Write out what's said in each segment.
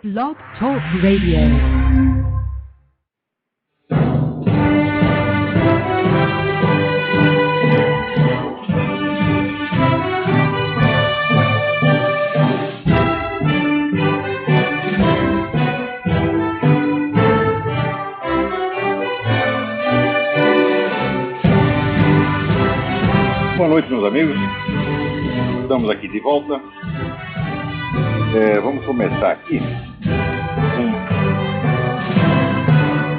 Blog Talk Radio. Boa noite, meus amigos. Estamos aqui de volta. Vamos começar aqui com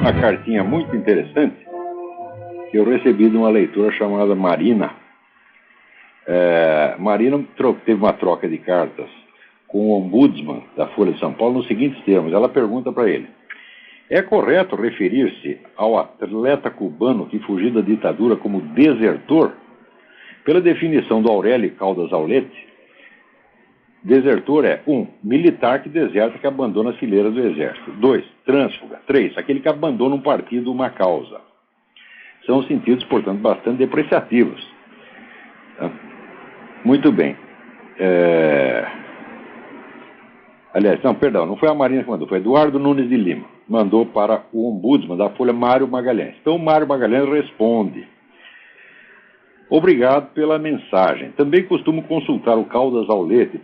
uma cartinha muito interessante que eu recebi de uma leitora chamada Marina. Marina teve uma troca de cartas com o ombudsman da Folha de São Paulo nos seguintes termos. Ela pergunta para ele: é correto referir-se ao atleta cubano que fugiu da ditadura como desertor? Pela definição do Aurélio Caldas Aulete, desertor é 1. Militar que deserta, que abandona as fileiras do exército. 2. Trânsfuga. 3. Aquele que abandona um partido ou uma causa. São sentidos, portanto, bastante depreciativos. Muito bem. Aliás, não foi a Marina que mandou, foi Eduardo Nunes de Lima. Mandou para o ombudsman da Folha, Mário Magalhães. Então, o Mário Magalhães responde: obrigado pela mensagem. Também costumo consultar o Caldas Aulete. E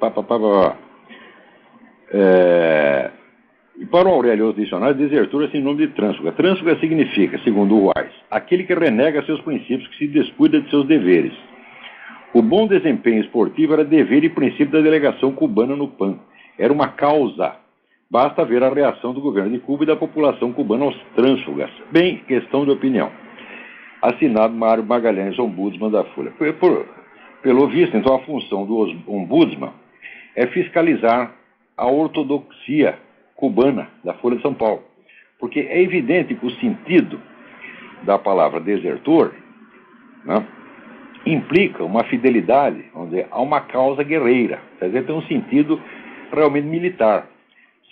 para o Aurélio, os dicionários, desertor é sinônimo de trânsfuga. Trânsfuga significa, segundo o Weiss, aquele que renega seus princípios, que se descuida de seus deveres. O bom desempenho esportivo era dever e princípio da delegação cubana no PAN. Era uma causa. Basta ver a reação do governo de Cuba e da população cubana aos trânsfugas. Bem, questão de opinião. Assinado Mário Magalhães, ombudsman da Folha. Pelo visto, então, a função do ombudsman é fiscalizar a ortodoxia cubana da Folha de São Paulo. Porque é evidente que o sentido da palavra desertor, né, implica uma fidelidade, vamos dizer, a uma causa guerreira. Quer dizer, tem um sentido realmente militar.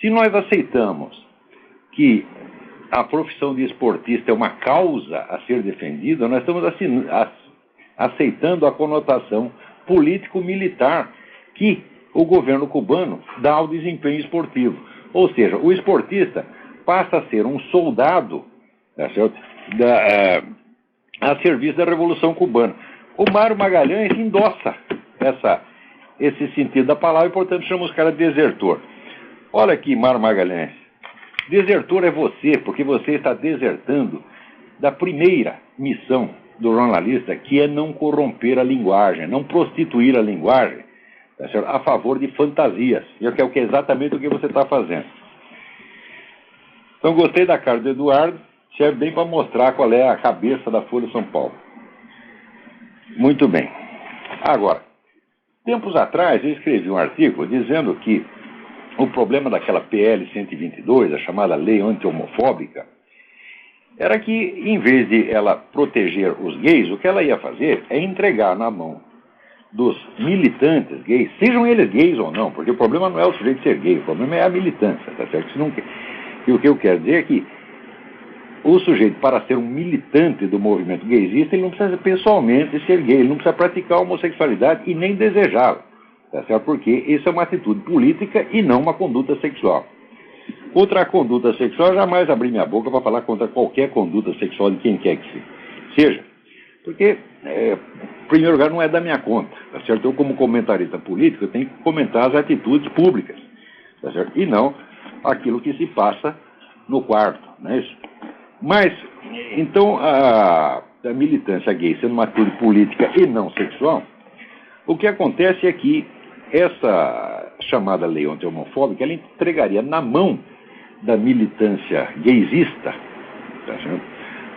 Se nós aceitamos que a profissão de esportista é uma causa a ser defendida, nós estamos aceitando a conotação político-militar que o governo cubano dá ao desempenho esportivo. Ou seja, o esportista passa a ser um soldado, tá certo? A serviço da Revolução Cubana. O Mário Magalhães endossa esse sentido da palavra e, portanto, chama os caras de desertor. Olha aqui, Mário Magalhães. Desertor é você, porque você está desertando da primeira missão do jornalista, que é não corromper a linguagem, não prostituir a linguagem, tá certo? A favor de fantasias. E é o que é exatamente o que você está fazendo. Então, gostei da carta do Eduardo, serve bem para mostrar qual é a cabeça da Folha de São Paulo. Muito bem. Agora, tempos atrás eu escrevi um artigo dizendo que o problema daquela PL 122, a chamada lei anti-homofóbica, era que, em vez de ela proteger os gays, o que ela ia fazer é entregar na mão dos militantes gays, sejam eles gays ou não, porque o problema não é o sujeito ser gay, o problema é a militância, tá certo? E o que eu quero dizer é que o sujeito, para ser um militante do movimento gaysista, ele não precisa pessoalmente ser gay, ele não precisa praticar a homossexualidade e nem desejá-la. Tá certo? Porque isso é uma atitude política e não uma conduta sexual. Contra a conduta sexual, eu jamais abri minha boca para falar contra qualquer conduta sexual de quem quer que seja. Porque, em primeiro lugar, não é da minha conta. Tá certo? Eu, como comentarista político, eu tenho que comentar as atitudes públicas. Tá certo? E não aquilo que se passa no quarto. Não é isso? Mas, então, a militância gay sendo uma atitude política e não sexual, o que acontece é que essa chamada lei anti-homofóbica, ela entregaria na mão da militância gaysista, tá certo?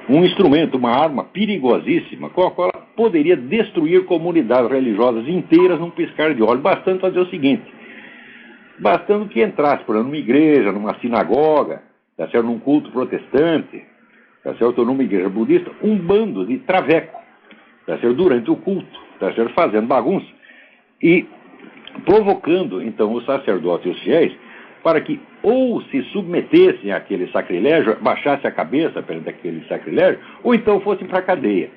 Um instrumento, uma arma perigosíssima, com a qual ela poderia destruir comunidades religiosas inteiras num piscar de olhos, bastando fazer o seguinte: bastando que entrasse, por exemplo, numa igreja, numa sinagoga, tá certo? Num culto protestante, tá certo? Ou numa igreja budista, um bando de traveco, tá certo? Durante o culto, tá certo? Fazendo bagunça e provocando, então, os sacerdotes e os fiéis para que ou se submetessem àquele sacrilégio, baixassem a cabeça perante aquele sacrilégio, ou então fossem para a cadeia.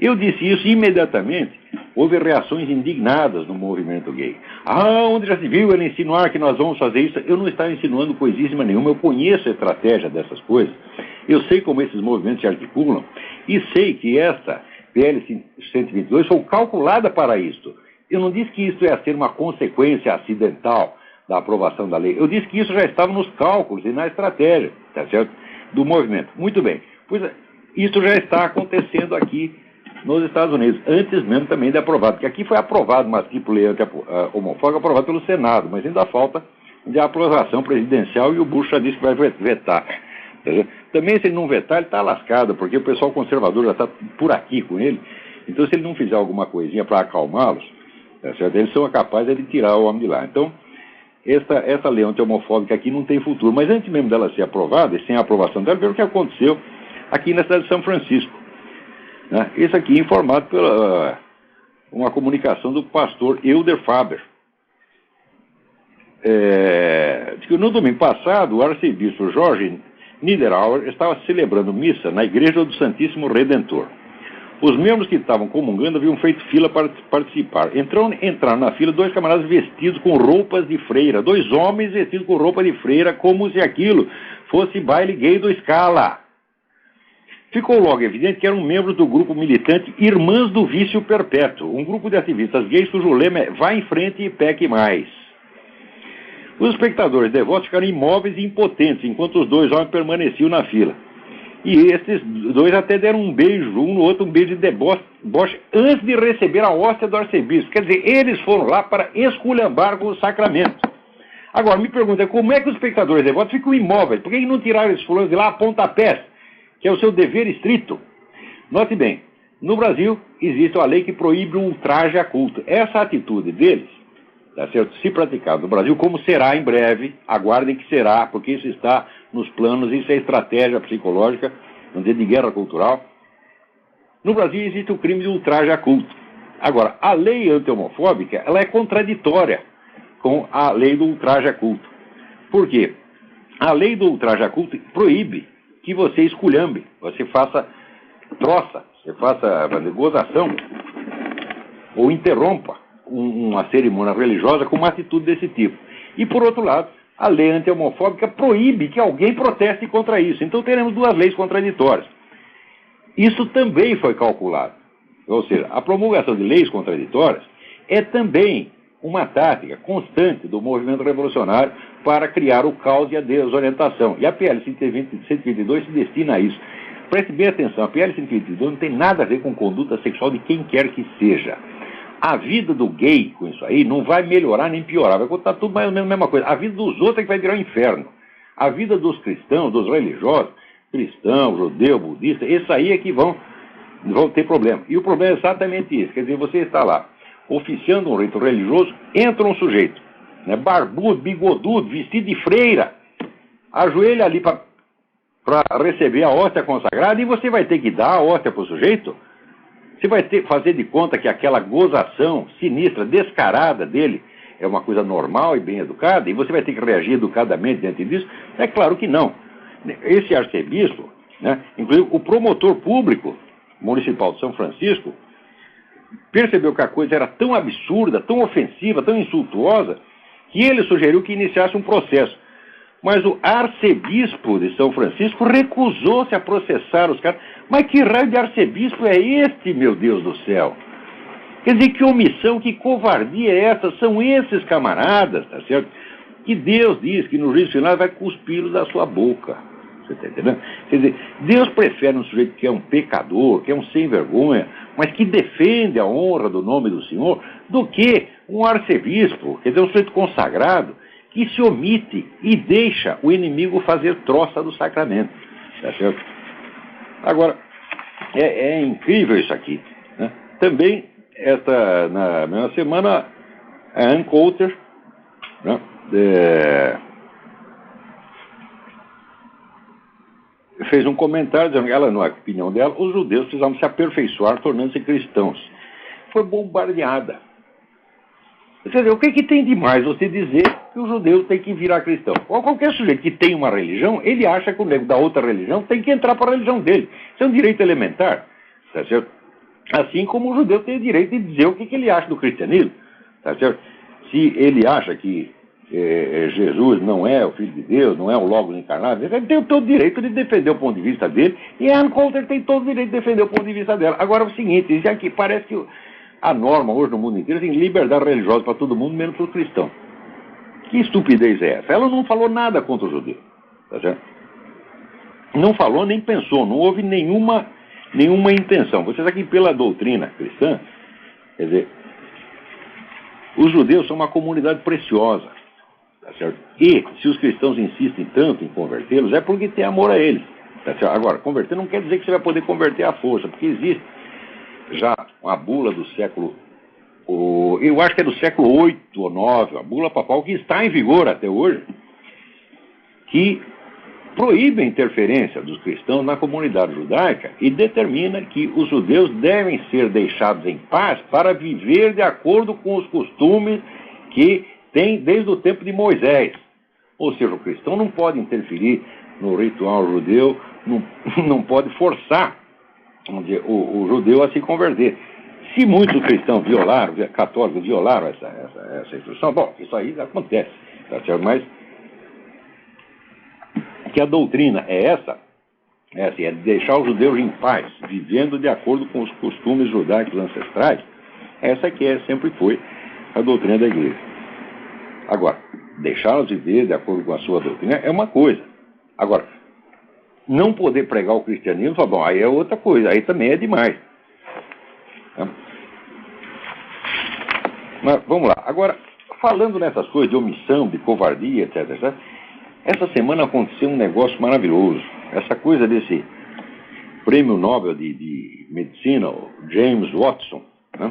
Eu disse isso e imediatamente houve reações indignadas no movimento gay. Onde já se viu ele insinuar que nós vamos fazer isso? Eu não estava insinuando coisíssima nenhuma, eu conheço a estratégia dessas coisas, eu sei como esses movimentos se articulam e sei que esta PL 122 foi calculada para isto. Eu não disse que isso ia ser uma consequência acidental da aprovação da lei. Eu disse que isso já estava nos cálculos e na estratégia, tá certo? Do movimento. Muito bem. Pois isso já está acontecendo aqui nos Estados Unidos, antes mesmo também de aprovado, porque aqui foi aprovado uma tipo lei homofóbica aprovada pelo Senado, mas ainda falta de aprovação presidencial e o Bush já disse que vai vetar. Tá certo? Também se ele não vetar, ele está lascado, porque o pessoal conservador já está por aqui com ele. Então se ele não fizer alguma coisinha para acalmá-los, tá certo? Eles são capazes de tirar o homem de lá. Então, essa lei anti-homofóbica aqui não tem futuro. Mas antes mesmo dela ser aprovada, e sem a aprovação dela, veja o que aconteceu aqui na cidade de São Francisco. Né? Isso aqui informado pela uma comunicação do pastor Elder Faber. Diz que no domingo passado, o arcebispo Jorge Niederauer estava celebrando missa na Igreja do Santíssimo Redentor. Os membros que estavam comungando haviam feito fila para participar. Entraram na fila dois camaradas vestidos com roupas de freira. Dois homens vestidos com roupa de freira, como se aquilo fosse baile gay do Scala. Ficou logo evidente que eram membros do grupo militante Irmãs do Vício Perpétuo, um grupo de ativistas gays cujo lema é "Vá em frente e peque mais". Os espectadores devotos ficaram imóveis e impotentes, enquanto os dois homens permaneciam na fila. E esses dois até deram um beijo, um no outro, um beijo de deboche, antes de receber a hóstia do arcebispo. Quer dizer, eles foram lá para esculhambar com o sacramento. Agora, me pergunta, como é que os espectadores devotos ficam imóveis? Por que não tiraram esses fulanos de lá a pontapés, que é o seu dever estrito? Note bem, no Brasil existe uma lei que proíbe o ultraje a culto. Essa atitude deles, tá certo? Se praticado no Brasil, como será em breve, aguardem que será, porque isso está nos planos, isso é estratégia psicológica, não de guerra cultural. No Brasil existe o crime de ultraje a culto. Agora, a lei anti-homofóbica, ela é contraditória com a lei do ultraje a culto. Por quê? A lei do ultraje a culto proíbe que você esculhambe, você faça troça, você faça gozação, ou interrompa uma cerimônia religiosa com uma atitude desse tipo. E, por outro lado, a lei anti-homofóbica proíbe que alguém proteste contra isso. Então teremos duas leis contraditórias. Isso também foi calculado. Ou seja, a promulgação de leis contraditórias é também uma tática constante do movimento revolucionário para criar o caos e a desorientação. E a PL 122 se destina a isso. Preste bem atenção, a PL 122 não tem nada a ver com conduta sexual de quem quer que seja. A vida do gay com isso aí não vai melhorar nem piorar, vai contar tudo mais ou menos a mesma coisa. A vida dos outros é que vai virar um inferno. A vida dos cristãos, dos religiosos, cristão, judeu, budista, esses aí é que vão ter problema. E o problema é exatamente isso. Quer dizer, você está lá oficiando um rito religioso, entra um sujeito, né, barbudo, bigodudo, vestido de freira, ajoelha ali para receber a hóstia consagrada e você vai ter que dar a hóstia para o sujeito. Você vai ter que fazer de conta que aquela gozação sinistra, descarada dele é uma coisa normal e bem educada, e você vai ter que reagir educadamente diante disso? É claro que não. Esse arcebispo, né, inclusive o promotor público municipal de São Francisco, percebeu que a coisa era tão absurda, tão ofensiva, tão insultuosa, que ele sugeriu que iniciasse um processo. Mas o arcebispo de São Francisco recusou-se a processar os caras. Mas que raio de arcebispo é este, meu Deus do céu? Quer dizer, que omissão, que covardia é essa? São esses camaradas, tá certo? Que Deus diz que no juízo final vai cuspi-los da sua boca. Você está entendendo? Quer dizer, Deus prefere um sujeito que é um pecador, que é um sem vergonha, mas que defende a honra do nome do Senhor, do que um arcebispo, quer dizer, um sujeito consagrado, que se omite e deixa o inimigo fazer troça do sacramento. Tá certo? Agora, é incrível isso aqui. Né? Também, na mesma semana, a Ann Coulter, né, fez um comentário dizendo que ela, na opinião dela, os judeus precisavam se aperfeiçoar tornando-se cristãos. Foi bombardeada. Quer dizer, o que tem de mais você dizer que o judeu tem que virar cristão? Ou qualquer sujeito que tem uma religião, ele acha que o nego da outra religião tem que entrar para a religião dele. Isso é um direito elementar, tá certo? Assim como o judeu tem o direito de dizer o que ele acha do cristianismo. Tá certo? Se ele acha que Jesus não é o Filho de Deus, não é o Logos encarnado, ele tem todo o direito de defender o ponto de vista dele, e a Ann Coulter tem todo o direito de defender o ponto de vista dela. Agora, é o seguinte, isso aqui parece que a norma hoje no mundo inteiro tem liberdade religiosa para todo mundo, menos para os cristãos. Que estupidez é essa? Ela não falou nada contra o judeu. Tá certo? Não falou nem pensou, não houve nenhuma intenção. Você sabe que pela doutrina cristã, quer dizer, os judeus são uma comunidade preciosa. Tá certo? E se os cristãos insistem tanto em convertê-los, é porque tem amor a eles. Tá certo? Agora, converter não quer dizer que você vai poder converter à força, porque existe já uma bula do século, eu acho que é do século 8 ou 9, a bula papal que está em vigor até hoje, que proíbe a interferência dos cristãos na comunidade judaica e determina que os judeus devem ser deixados em paz para viver de acordo com os costumes que tem desde o tempo de Moisés. Ou seja, o cristão não pode interferir no ritual judeu, não pode forçar o judeu a se converter. Se muitos cristãos católicos violaram essa instrução, bom, isso aí acontece, tá certo? Mas que a doutrina é essa, é deixar os judeus em paz, vivendo de acordo com os costumes judaicos ancestrais, essa que sempre foi a doutrina da igreja. Agora, deixá-los viver de acordo com a sua doutrina é uma coisa. Agora, não poder pregar o cristianismo, bom, aí é outra coisa, aí também é demais. Mas vamos lá. Agora, falando nessas coisas de omissão, de covardia, etc., essa semana aconteceu um negócio maravilhoso. Essa coisa desse prêmio Nobel de Medicina, o James Watson, né?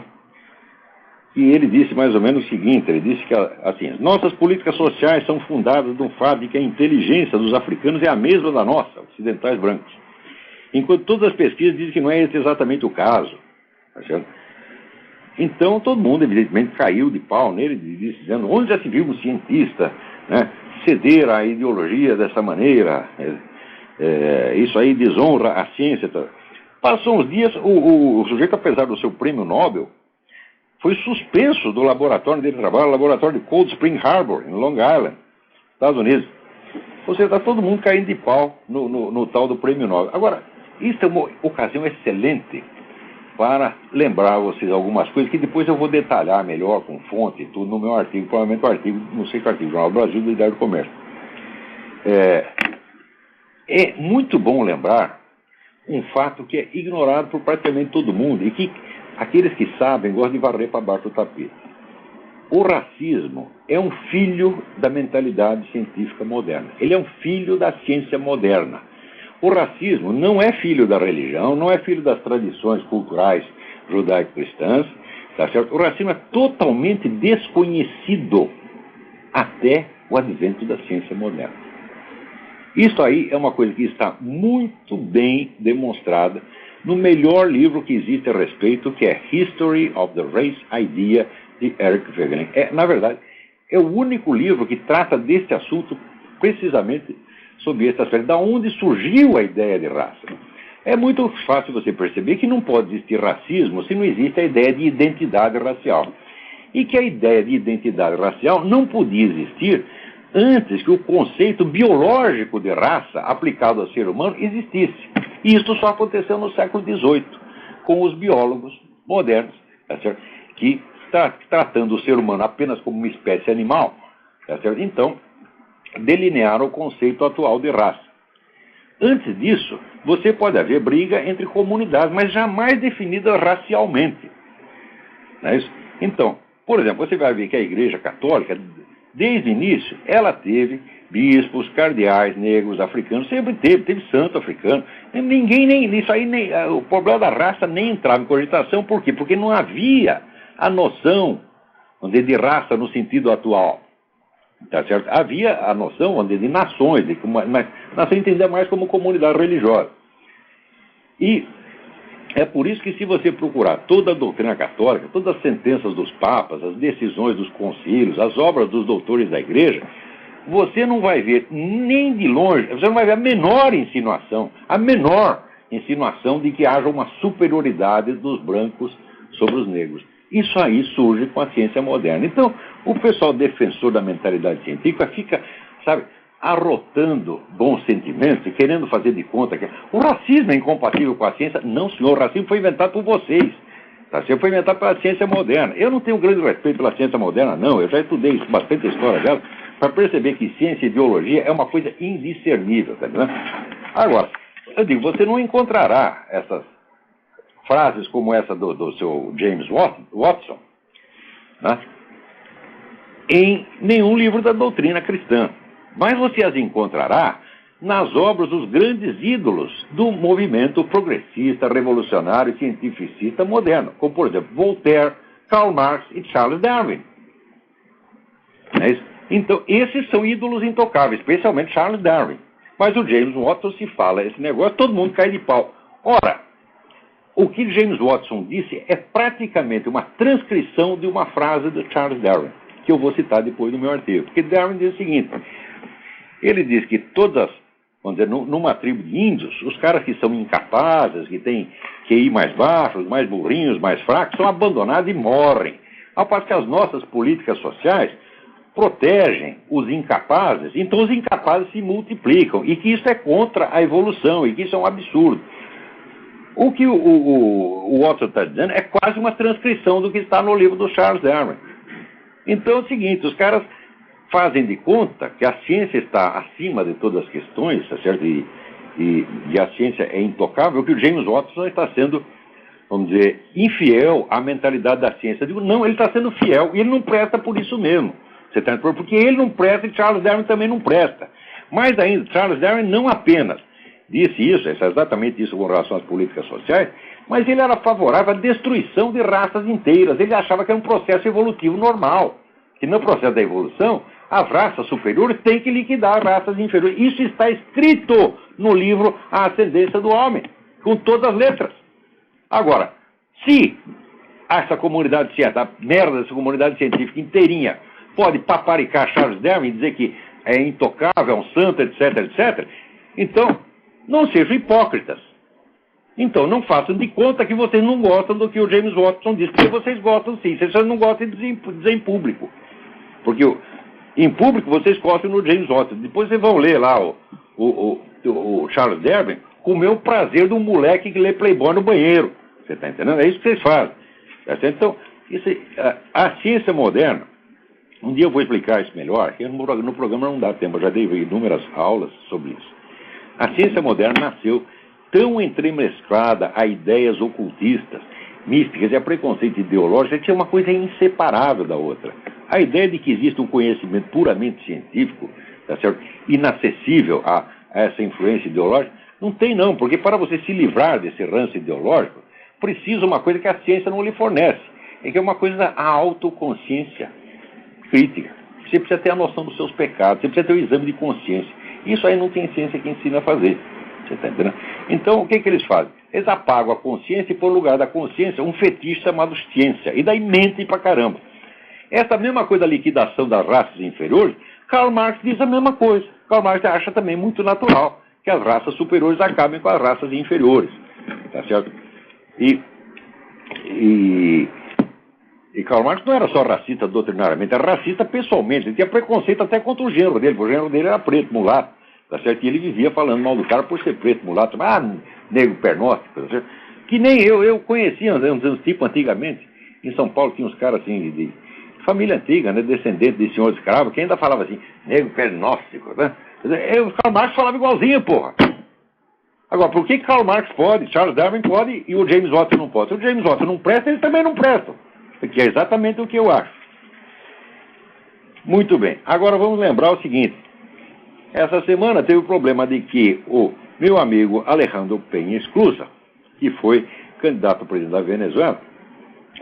E ele disse mais ou menos o seguinte, ele disse que, assim, nossas políticas sociais são fundadas no fato de que a inteligência dos africanos é a mesma da nossa, ocidentais brancos. Enquanto todas as pesquisas dizem que não é esse exatamente o caso. Tá certo? Então, todo mundo, evidentemente, caiu de pau nele, dizendo, onde já se viu um cientista, né, ceder à ideologia dessa maneira? Isso aí desonra a ciência. Tá? Passou uns dias, o sujeito, apesar do seu prêmio Nobel, foi suspenso do laboratório dele trabalha, o laboratório de Cold Spring Harbor, em Long Island, Estados Unidos. Ou seja, está todo mundo caindo de pau no tal do prêmio Nobel. Agora, isso é uma ocasião excelente para lembrar vocês algumas coisas que depois eu vou detalhar melhor com fonte e tudo no meu artigo, provavelmente o artigo, não sei que artigo, Jornal do Brasil, do Diário do Comércio. É muito bom lembrar um fato que é ignorado por praticamente todo mundo e que aqueles que sabem gostam de varrer para baixo do tapete. O racismo é um filho da mentalidade científica moderna. Ele é um filho da ciência moderna. O racismo não é filho da religião, não é filho das tradições culturais judaico-cristãs, tá certo? O racismo é totalmente desconhecido até o advento da ciência moderna. Isso aí é uma coisa que está muito bem demonstrada no melhor livro que existe a respeito, que é History of the Race Idea, de Eric Wegener. Na verdade, é o único livro que trata desse assunto precisamente sobre esse aspecto, da onde surgiu a ideia de raça. É muito fácil você perceber que não pode existir racismo se não existe a ideia de identidade racial. E que a ideia de identidade racial não podia existir antes que o conceito biológico de raça aplicado ao ser humano existisse. E isso só aconteceu no século XVIII, com os biólogos modernos, tá certo? Que, tratando o ser humano apenas como uma espécie animal, tá certo? Então, delinearam o conceito atual de raça. Antes disso, você pode haver briga entre comunidades, mas jamais definida racialmente. Não é isso? Então, por exemplo, você vai ver que a Igreja Católica, desde o início, ela teve bispos, cardeais, negros, africanos, sempre teve santo africano. O problema da raça nem entrava em cogitação, por quê? Porque não havia a noção de raça no sentido atual. Tá certo? Havia a noção de nações, mas nação entendida mais como comunidade religiosa. E é por isso que, se você procurar toda a doutrina católica, todas as sentenças dos papas, as decisões dos concílios, as obras dos doutores da igreja, você não vai ver nem de longe, você não vai ver a menor insinuação, a menor insinuação de que haja uma superioridade dos brancos sobre os negros. Isso aí surge com a ciência moderna. Então, o pessoal defensor da mentalidade científica fica, sabe, arrotando bons sentimentos e querendo fazer de conta que o racismo é incompatível com a ciência. Não, senhor, o racismo foi inventado por vocês. Tá? Foi inventado pela ciência moderna. Eu não tenho grande respeito pela ciência moderna, não. Eu já estudei bastante a história dela para perceber que ciência e ideologia é uma coisa indiscernível. Tá vendo? Agora, eu digo, você não encontrará essas frases como essa do seu James Watson, né, em nenhum livro da doutrina cristã. Mas você as encontrará nas obras dos grandes ídolos do movimento progressista, revolucionário e cientificista moderno, como, por exemplo, Voltaire, Karl Marx e Charles Darwin. Não é isso? Então, esses são ídolos intocáveis, especialmente Charles Darwin. Mas o James Watson, se fala esse negócio, todo mundo cai de pau. Ora, o que James Watson disse é praticamente uma transcrição de uma frase de Charles Darwin, que eu vou citar depois no meu artigo. Porque Darwin diz o seguinte: ele diz que todas, vamos dizer, numa tribo de índios, os caras que são incapazes, que têm QI mais baixos, mais burrinhos, mais fracos, são abandonados e morrem. Ao passo que as nossas políticas sociais protegem os incapazes, então os incapazes se multiplicam, e que isso é contra a evolução, e que isso é um absurdo. O que o Watson está dizendo é quase uma transcrição do que está no livro do Charles Darwin. Então é o seguinte, os caras fazem de conta que a ciência está acima de todas as questões, tá certo? E a ciência é intocável, que o James Watson está sendo, vamos dizer, infiel à mentalidade da ciência. Eu digo, não, ele está sendo fiel, e ele não presta por isso mesmo. Você tá entendendo? Porque ele não presta e Charles Darwin também não presta. Mais ainda, Charles Darwin não apenas disse isso, é exatamente isso com relação às políticas sociais, mas ele era favorável à destruição de raças inteiras. Ele achava que era um processo evolutivo normal, que no processo da evolução, as raças superiores têm que liquidar as raças inferiores. Isso está escrito no livro A Ascendência do Homem, com todas as letras. Agora, se essa comunidade científica, a merda dessa comunidade científica inteirinha, pode paparicar Charles Darwin e dizer que é intocável, é um santo, etc, etc, então, não sejam hipócritas. Então, não façam de conta que vocês não gostam do que o James Watson disse, porque vocês gostam sim, vocês só não gostam de dizer em público. Porque em público vocês gostam no James Watson. Depois vocês vão ler lá o Charles Darwin com o meu prazer de um moleque que lê Playboy no banheiro. Você está entendendo? É isso que vocês fazem. Então, a ciência moderna, um dia eu vou explicar isso melhor, que no programa não dá tempo, eu já dei inúmeras aulas sobre isso. A ciência moderna nasceu tão entremesclada a ideias ocultistas, místicas e a preconceito ideológico, que é uma coisa inseparável da outra. A ideia de que existe um conhecimento puramente científico, tá certo, inacessível a essa influência ideológica, não tem não, porque para você se livrar desse ranço ideológico, precisa uma coisa que a ciência não lhe fornece, é que é uma coisa da autoconsciência crítica. Você precisa ter a noção dos seus pecados, você precisa ter o exame de consciência. Isso aí não tem ciência que ensina a fazer. Você está entendendo? Então, o que eles fazem? Eles apagam a consciência e, por lugar da consciência, um fetiche chamado ciência. E daí mentem pra caramba. Essa mesma coisa da liquidação das raças inferiores, Karl Marx diz a mesma coisa. Karl Marx acha também muito natural que as raças superiores acabem com as raças inferiores. Tá certo? E Karl Marx não era só racista doutrinariamente, era racista pessoalmente. Ele tinha preconceito até contra o genro dele, porque o genro dele era preto, mulato. Tá certo? E ele vivia falando mal do cara por ser preto, mulato. Negro pernóstico. Tá certo? Que nem eu conhecia uns tipos antigamente. Em São Paulo tinha uns caras assim, de família antiga, né, descendente de senhor escravo, que ainda falava assim, negro pernóstico. Né? O Karl Marx falava igualzinho, porra. Agora, por que Karl Marx pode, Charles Darwin pode e o James Watson não pode? Se o James Watson não presta, eles também não prestam. Que é exatamente o que eu acho. Muito bem. Agora vamos lembrar o seguinte. Essa semana teve o problema de que o meu amigo Alejandro Penha Esclusa, que foi candidato a presidente da Venezuela,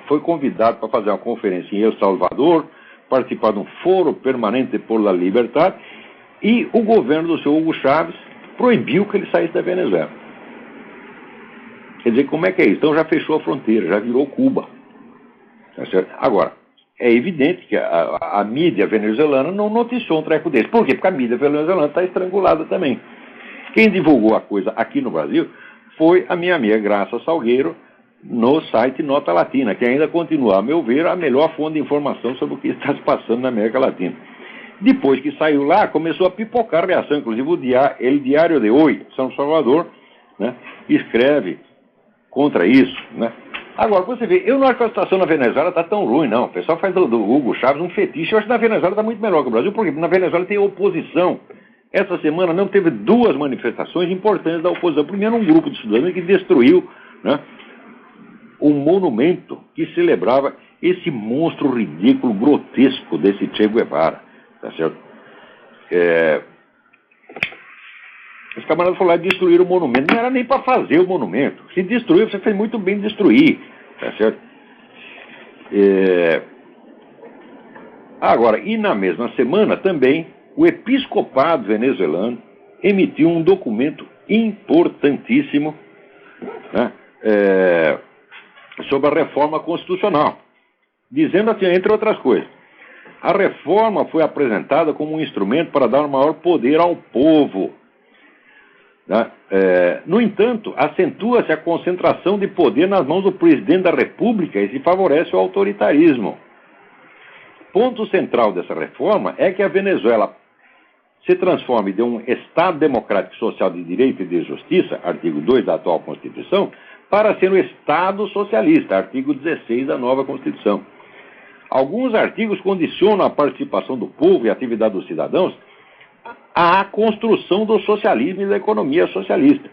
foi convidado para fazer uma conferência em El Salvador, participar de um foro permanente por la liberdade, e o governo do senhor Hugo Chávez proibiu que ele saísse da Venezuela. Quer dizer, como é que é isso? Então já fechou a fronteira, já virou Cuba. Tá certo? Agora, é evidente que a mídia venezuelana não noticiou um treco desse. Por quê? Porque a mídia venezuelana está estrangulada também. Quem divulgou a coisa aqui no Brasil foi a minha amiga Graça Salgueiro no site Nota Latina, que ainda continua, a meu ver, a melhor fonte de informação sobre o que está se passando na América Latina. Depois que saiu lá, começou a pipocar a reação, inclusive o Diário de Hoy, São Salvador, né, escreve contra isso, né. Agora, você vê, eu não acho que a situação na Venezuela está tão ruim, não. O pessoal faz do Hugo Chávez um fetiche. Eu acho que na Venezuela está muito melhor que o Brasil, porque na Venezuela tem oposição. Essa semana não teve 2 manifestações importantes da oposição. Primeiro, um grupo de estudantes que destruiu, né, um monumento que celebrava esse monstro ridículo, grotesco desse Che Guevara. Tá certo? Os camaradas foram lá destruir o monumento. Não era nem para fazer o monumento. Se destruiu, você fez muito bem destruir. Tá certo? Agora, e na mesma semana também, o episcopado venezuelano emitiu um documento importantíssimo, né, sobre a reforma constitucional, dizendo assim, entre outras coisas, a reforma foi apresentada como um instrumento para dar maior poder ao povo. Né? No entanto, acentua-se a concentração de poder nas mãos do presidente da República e se favorece o autoritarismo. Ponto central dessa reforma é que a Venezuela se transforme de um Estado democrático, social, de direito e de justiça, artigo 2 da atual Constituição, para ser um Estado socialista, artigo 16 da nova Constituição. Alguns artigos condicionam a participação do povo e a atividade dos cidadãos à construção do socialismo e da economia socialista.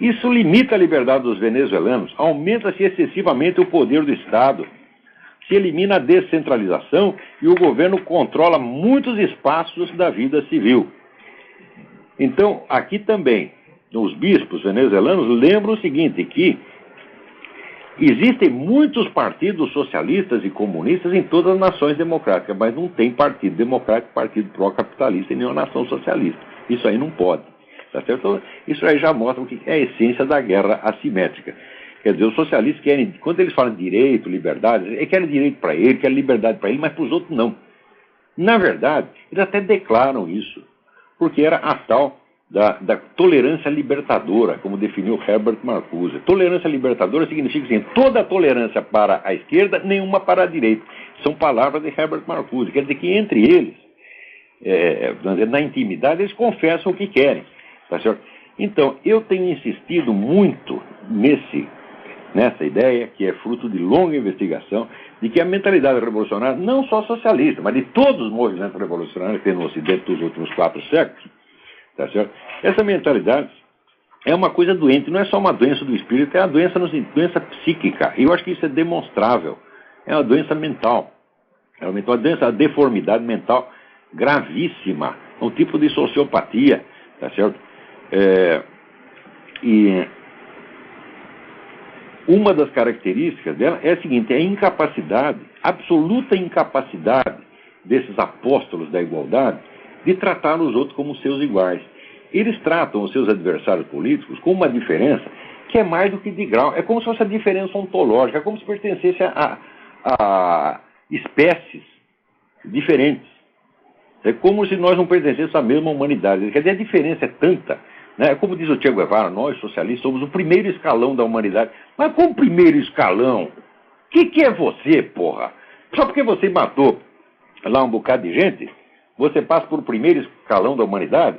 Isso limita a liberdade dos venezuelanos, aumenta-se excessivamente o poder do Estado, se elimina a descentralização e o governo controla muitos espaços da vida civil. Então, aqui também, os bispos venezuelanos lembram o seguinte, que existem muitos partidos socialistas e comunistas em todas as nações democráticas, mas não tem partido democrático, partido pró-capitalista e nenhuma nação socialista. Isso aí não pode. Tá certo? Isso aí já mostra o que é a essência da guerra assimétrica. Quer dizer, os socialistas querem, quando eles falam de direito, liberdade, eles querem direito para ele, querem liberdade para ele, mas para os outros não. Na verdade, eles até declaram isso, porque era a tal da tolerância libertadora, como definiu Herbert Marcuse. Tolerância libertadora significa assim, toda tolerância para a esquerda, nenhuma para a direita. São palavras de Herbert Marcuse. Quer dizer que entre eles, na intimidade, eles confessam o que querem. Tá certo? Então, eu tenho insistido muito nessa ideia, que é fruto de longa investigação, de que a mentalidade revolucionária, não só socialista, mas de todos os movimentos revolucionários que tem no Ocidente dos últimos 4 séculos, tá certo? Essa mentalidade é uma coisa doente, não é só uma doença do espírito, é uma doença psíquica. E eu acho que isso é demonstrável. É uma doença mental. É uma doença, a deformidade mental gravíssima. É um tipo de sociopatia, tá certo? E uma das características dela é a seguinte, é a incapacidade, absoluta incapacidade desses apóstolos da igualdade de tratar os outros como seus iguais. Eles tratam os seus adversários políticos com uma diferença que é mais do que de grau. É como se fosse a diferença ontológica, é como se pertencesse a espécies diferentes. É como se nós não pertencêssemos à mesma humanidade. Quer dizer, a diferença é tanta, né? Como diz o Che Guevara, nós socialistas somos o primeiro escalão da humanidade. Mas como primeiro escalão? O que é você, porra? Só porque você matou lá um bocado de gente, você passa por o primeiro escalão da humanidade?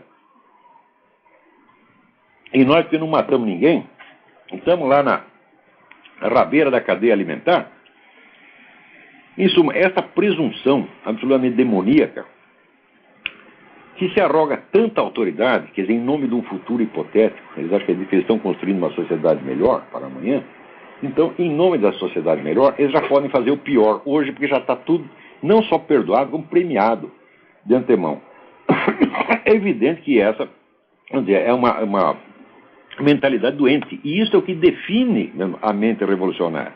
E nós que não matamos ninguém, estamos lá na rabeira da cadeia alimentar. Em suma, essa presunção absolutamente demoníaca, que se arroga tanta autoridade, quer dizer, em nome de um futuro hipotético, eles acham que eles estão construindo uma sociedade melhor para amanhã, então, em nome da sociedade melhor, eles já podem fazer o pior hoje, porque já está tudo não só perdoado, como premiado de antemão. É evidente que essa, vamos dizer, é uma mentalidade doente, e isso é o que define a mente revolucionária.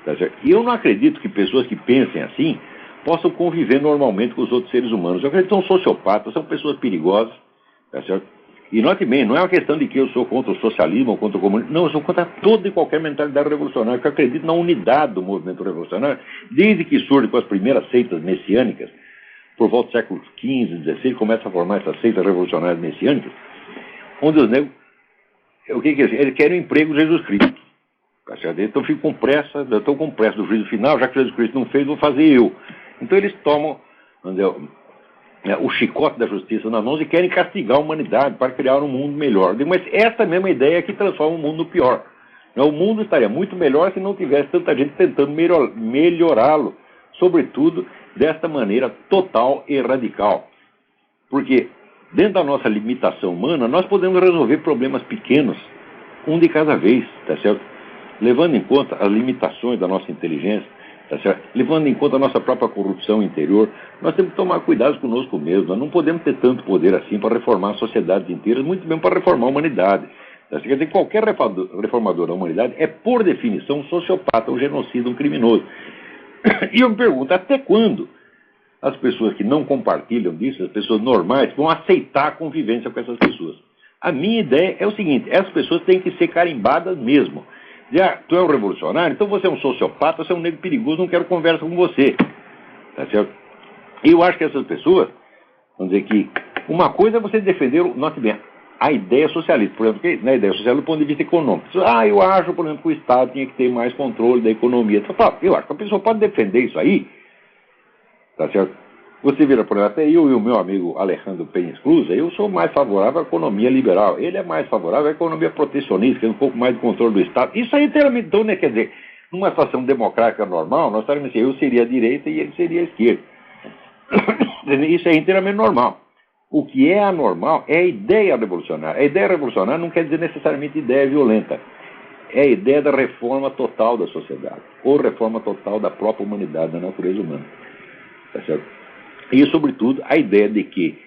Tá certo? E eu não acredito que pessoas que pensem assim possam conviver normalmente com os outros seres humanos. Eu acredito que são sociopatas, são pessoas perigosas, tá certo? E note bem, não é uma questão de que eu sou contra o socialismo ou contra o comunismo, não, eu sou contra toda e qualquer mentalidade revolucionária, porque eu acredito na unidade do movimento revolucionário, desde que surge com as primeiras seitas messiânicas, por volta do século XV, XVI, começa a formar essas seitas revolucionárias messiânicas, onde os negros o que é isso? Eles querem o emprego de Jesus Cristo. Tá certo? Então eu estou com pressa do juízo final, já que Jesus Cristo não fez, vou fazer eu. Então eles tomam, o chicote da justiça nas mãos e querem castigar a humanidade para criar um mundo melhor. Mas essa mesma ideia é que transforma o mundo no pior. O mundo estaria muito melhor se não tivesse tanta gente tentando melhorá-lo, sobretudo desta maneira total e radical. Porque dentro da nossa limitação humana, nós podemos resolver problemas pequenos, um de cada vez, tá certo? Levando em conta as limitações da nossa inteligência, tá certo? Levando em conta a nossa própria corrupção interior, nós temos que tomar cuidado conosco mesmo. Nós não podemos ter tanto poder assim para reformar sociedades inteiras, muito bem para reformar a humanidade. Tá? Quer dizer, qualquer reformador da humanidade é, por definição, um sociopata, um genocida, um criminoso. E eu me pergunto, até quando as pessoas que não compartilham disso, as pessoas normais, vão aceitar a convivência com essas pessoas? A minha ideia é o seguinte: essas pessoas têm que ser carimbadas mesmo. Tu é um revolucionário, então você é um sociopata, você é um negro perigoso, não quero conversa com você. Tá certo? E eu acho que essas pessoas, vamos dizer que uma coisa é você defender, note bem, a ideia socialista, por exemplo, que na ideia socialista do ponto de vista econômico. Eu acho, por exemplo, que o Estado tinha que ter mais controle da economia. Eu acho que a pessoa pode defender isso aí, tá certo? Você vira, por exemplo, até eu e o meu amigo Alejandro Penha Esclusa, eu sou mais favorável à economia liberal. Ele é mais favorável à economia protecionista, que é um pouco mais de controle do Estado. Isso aí inteiramente, então, né, quer dizer, numa situação democrática normal, nós estaríamos assim, eu seria a direita e ele seria a esquerda. Isso é inteiramente normal. O que é anormal é a ideia revolucionária. A ideia revolucionária não quer dizer necessariamente ideia violenta. É a ideia da reforma total da sociedade, ou reforma total da própria humanidade, da natureza humana. Tá certo? E, sobretudo, a ideia de que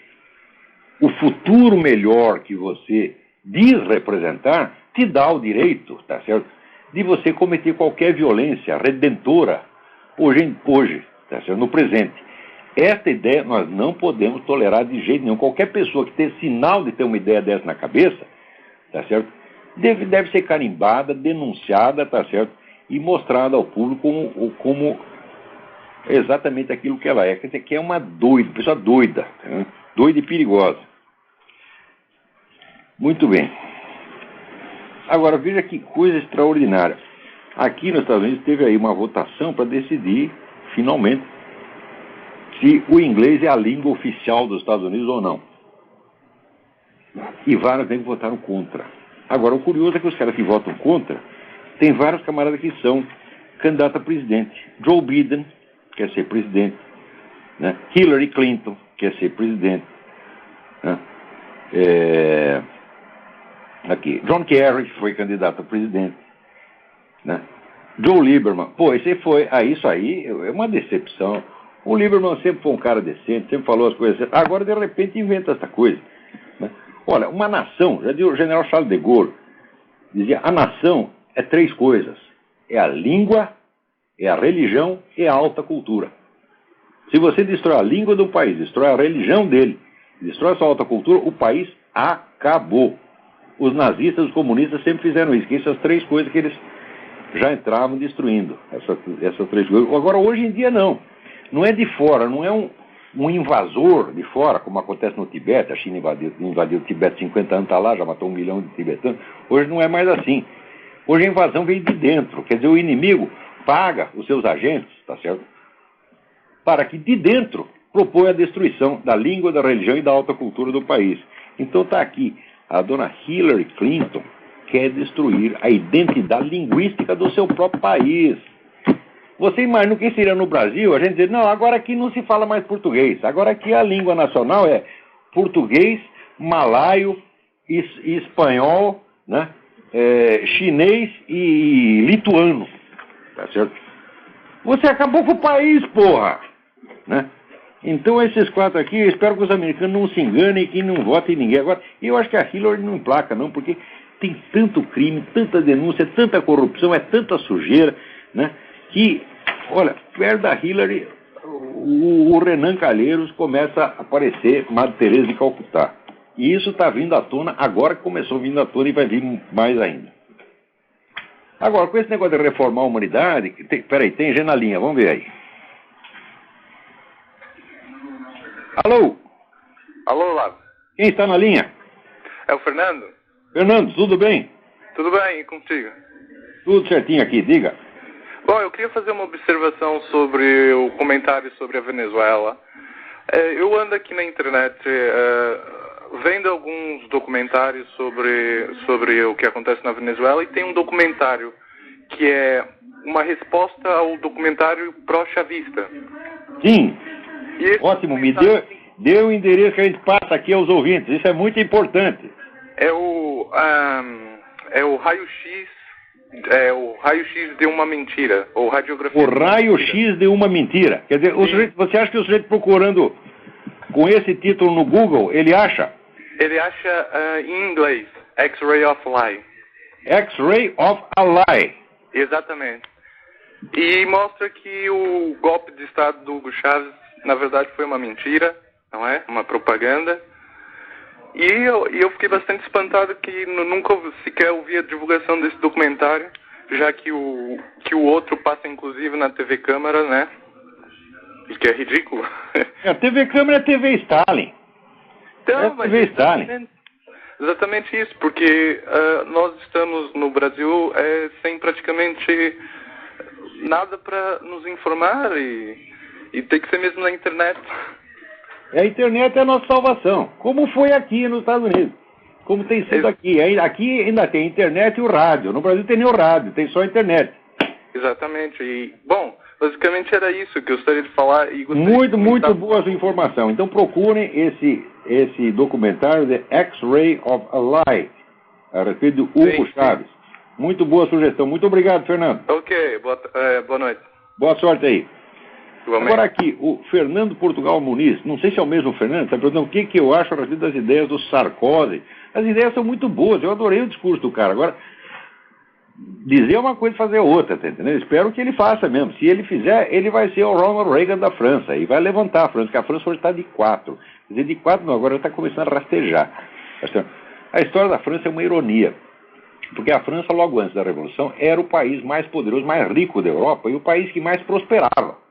o futuro melhor que você diz representar te dá o direito, tá certo, de você cometer qualquer violência redentora hoje, tá certo, no presente. Esta ideia nós não podemos tolerar de jeito nenhum. Qualquer pessoa que tenha sinal de ter uma ideia dessa na cabeça, tá certo, deve ser carimbada, denunciada, tá certo, e mostrada ao público como exatamente aquilo que ela é. Quer dizer, que é uma pessoa doida, né? Doida e perigosa. Muito bem. Agora, veja que coisa extraordinária. Aqui nos Estados Unidos teve aí uma votação para decidir, finalmente, se o inglês é a língua oficial dos Estados Unidos ou não. E vários deles votaram contra. Agora, o curioso é que os caras que votam contra, tem vários camaradas que são candidatos a presidente. Joe Biden quer ser presidente, né? Hillary Clinton quer ser presidente, né? John Kerry foi candidato a presidente, né? Joe Lieberman, isso aí é uma decepção. O Lieberman sempre foi um cara decente, sempre falou as coisas certas. Agora, de repente, inventa essa coisa, né? Olha, uma nação, já dizia o general Charles de Gaulle, dizia, a nação é 3 coisas: é a língua, é a religião e a alta cultura. Se você destrói a língua do país, destrói a religião dele, destrói a sua alta cultura, o país acabou. Os nazistas, os comunistas sempre fizeram isso, que essas 3 coisas que eles já entravam destruindo, essas 3 coisas. Agora, hoje em dia, não. Não é de fora, não é um invasor de fora, como acontece no Tibete. A China invadiu o Tibete 50 anos, está lá, já matou 1 milhão de tibetanos. Hoje não é mais assim. Hoje a invasão vem de dentro. Quer dizer, o inimigo paga os seus agentes, tá certo, para que de dentro proponha a destruição da língua, da religião e da alta cultura do país. Então está aqui, a dona Hillary Clinton quer destruir a identidade linguística do seu próprio país. Você imagina o que seria no Brasil a gente dizer, não, agora aqui não se fala mais português, agora aqui a língua nacional é português, malaio, espanhol, né, chinês e lituano, tá certo? Você acabou com o país, porra, né? Então esses 4 aqui, eu espero que os americanos não se enganem e que não votem em ninguém. Agora, eu acho que a Hillary não emplaca não, porque tem tanto crime, tanta denúncia, tanta corrupção, é tanta sujeira, né, que, olha, perto da Hillary, o Renan Calheiros começa a aparecer Madre Teresa de Calcutá. E isso está vindo à tona, agora que começou vindo à tona e vai vir mais ainda. Agora, com esse negócio de reformar a humanidade, tem gente na linha, vamos ver aí. Alô? Alô, Lado. Quem está na linha? É o Fernando? Fernando, tudo bem? Tudo bem, e contigo? Tudo certinho aqui, diga. Bom, eu queria fazer uma observação sobre o comentário sobre a Venezuela. Eu ando aqui na internet vendo alguns documentários sobre o que acontece na Venezuela, e tem um documentário que é uma resposta ao documentário pró-chavista. Sim, ótimo, me documentário dê o endereço que a gente passa aqui aos ouvintes, isso é muito importante. É o raio-x, o raio-x de uma mentira, ou radiografia. O raio-x de uma mentira. Quer dizer, você acha que o sujeito procurando com esse título no Google, ele acha? Ele acha em inglês, X-ray of lie. X-ray of a lie. Exatamente. E mostra que o golpe de Estado do Hugo Chávez, na verdade, foi uma mentira, não é? Uma propaganda. E eu fiquei bastante espantado que nunca sequer ouvi a divulgação desse documentário, já que o outro passa inclusive na TV Câmara, né? O que é ridículo. A TV Câmara é TV Stalin. Então, mas exatamente isso, porque nós estamos no Brasil sem praticamente nada para nos informar e tem que ser mesmo na internet. A internet é a nossa salvação, como foi aqui nos Estados Unidos, como tem sido aqui. Aqui ainda tem internet e o rádio. No Brasil tem nem o rádio, tem só a internet. Exatamente. E, bom, basicamente era isso que eu gostaria de falar. E muito boa sua informação. Então procurem esse documentário de X-ray of a Lie, a respeito do Hugo Chávez. Muito boa sugestão. Muito obrigado, Fernando. Ok, boa noite. Boa sorte aí. Igualmente. Agora aqui, o Fernando Portugal Muniz, não sei se é o mesmo Fernando, está perguntando o que eu acho a respeito das ideias do Sarkozy. As ideias são muito boas, eu adorei o discurso do cara. Agora, dizer uma coisa e fazer outra, tá entendendo? Espero que ele faça mesmo. Se ele fizer, ele vai ser o Ronald Reagan da França e vai levantar a França, porque a França hoje está de 4. Quer dizer, de 4 não, agora está começando a rastejar. A história da França é uma ironia, porque a França, logo antes da Revolução, era o país mais poderoso, mais rico da Europa e o país que mais prosperava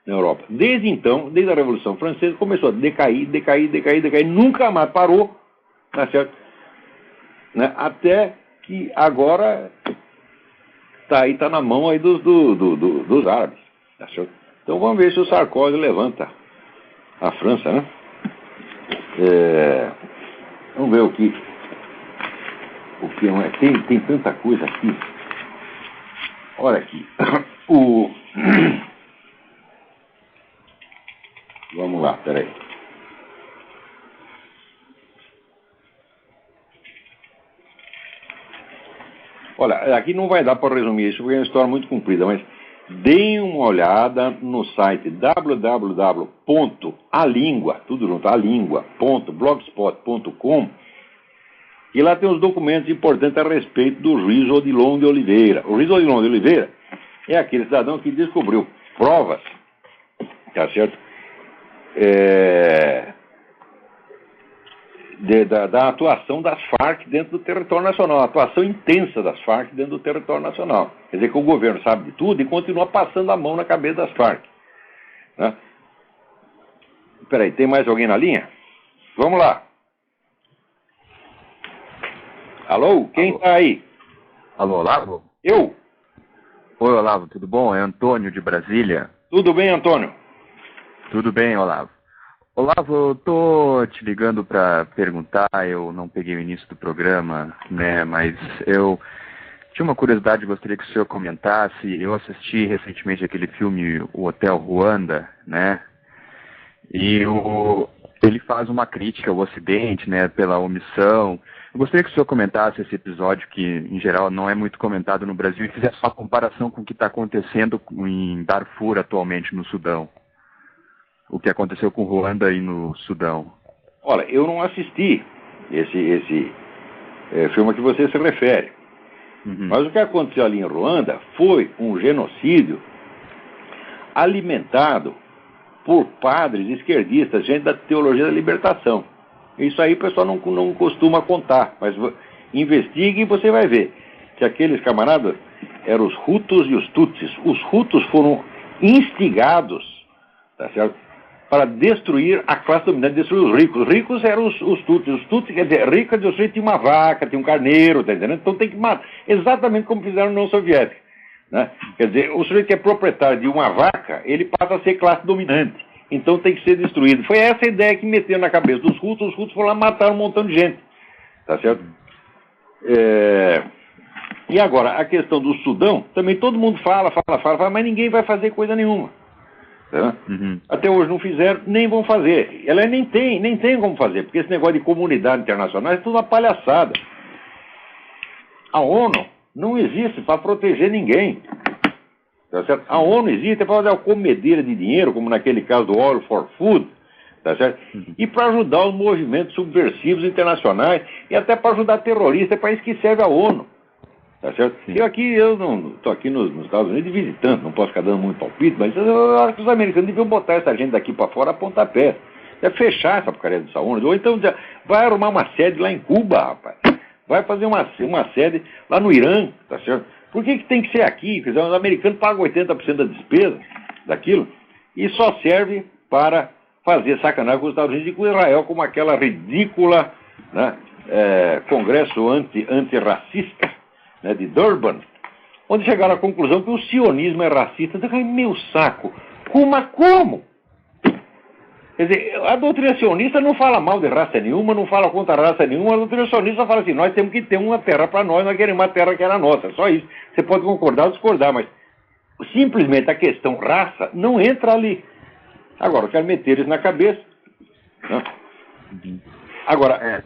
na Europa. Desde então, desde a Revolução Francesa, começou a decair, nunca mais parou, tá certo? Né? Até que agora está na mão aí dos árabes, tá certo? Então vamos ver se o Sarkozy levanta a França, né? Vamos ver o que tem tanta coisa aqui. Olha aqui. Vamos lá, peraí. Olha, aqui não vai dar para resumir isso, porque é uma história muito comprida, mas deem uma olhada no site www.alingua, tudo junto, alingua.blogspot.com, e lá tem os documentos importantes a respeito do juiz Odilon de Oliveira. O juiz Odilon de Oliveira é aquele cidadão que descobriu provas, tá certo? Da atuação das Farc dentro do território nacional, a atuação intensa das Farc dentro do território nacional. Quer dizer que o governo sabe de tudo e continua passando a mão na cabeça das Farc. Né? Peraí, tem mais alguém na linha? Vamos lá. Alô, quem está aí? Alô, Olavo? Eu? Oi, Olavo, tudo bom? É Antônio de Brasília. Tudo bem, Antônio? Tudo bem, Olavo. Olavo, eu tô te ligando para perguntar, eu não peguei o início do programa, né, mas eu tinha uma curiosidade, gostaria que o senhor comentasse. Eu assisti recentemente aquele filme O Hotel Ruanda, né, e ele faz uma crítica ao Ocidente, né, pela omissão. Eu gostaria que o senhor comentasse esse episódio, que em geral não é muito comentado no Brasil, e fizesse uma comparação com o que está acontecendo em Darfur atualmente no Sudão. O que aconteceu com Ruanda e no Sudão. Olha, eu não assisti esse filme a que você se refere. Uhum. Mas o que aconteceu ali em Ruanda foi um genocídio alimentado por padres esquerdistas, gente da teologia da libertação. Isso aí o pessoal não costuma contar, mas investigue e você vai ver que aqueles camaradas eram os Hutus e os Tutsis. Os Hutus foram instigados, tá certo, para destruir a classe dominante, destruir os ricos. Os ricos eram os Tutsis. Os Tutsis, quer dizer, rico de você tinha uma vaca, tinha um carneiro, tá entendendo? Então tem que matar. Exatamente como fizeram na União Soviética. Né? Quer dizer, o sujeito que é proprietário de uma vaca, ele passa a ser classe dominante. Então tem que ser destruído. Foi essa a ideia que meteram na cabeça dos Hutus. Os Hutus foram lá matar um montão de gente. Tá certo? E agora, a questão do Sudão, também todo mundo fala, mas ninguém vai fazer coisa nenhuma. Tá? Até hoje não fizeram, nem vão fazer. Ela nem tem como fazer, porque esse negócio de comunidade internacional é tudo uma palhaçada. A ONU não existe para proteger ninguém. Tá certo? A ONU existe para fazer uma comedeira de dinheiro, como naquele caso do Oil for Food, tá certo? E para ajudar os movimentos subversivos internacionais e até para ajudar terroristas, é para isso que serve a ONU. Tá certo? Eu não estou aqui nos Estados Unidos visitando, não posso ficar dando muito palpite, mas eu acho que os americanos deviam botar essa gente daqui para fora a pontapé. Deve fechar essa porcaria dessa ONU. Ou então vai arrumar uma sede lá em Cuba, rapaz. Vai fazer uma sede lá no Irã, tá certo? Por que tem que ser aqui? Quer dizer, os americanos pagam 80% da despesa daquilo e só serve para fazer sacanagem com os Estados Unidos e com Israel, como aquela ridícula, né, congresso antirracista, né, de Durban, onde chegaram à conclusão que o sionismo é racista. Eu falei, meu saco, como? Quer dizer, a doutrina sionista não fala mal de raça nenhuma, não fala contra raça nenhuma, a doutrina sionista fala assim, nós temos que ter uma terra para nós queremos uma terra que era nossa, só isso. Você pode concordar ou discordar, mas simplesmente a questão raça não entra ali. Agora, eu quero meter isso na cabeça. Né? Agora...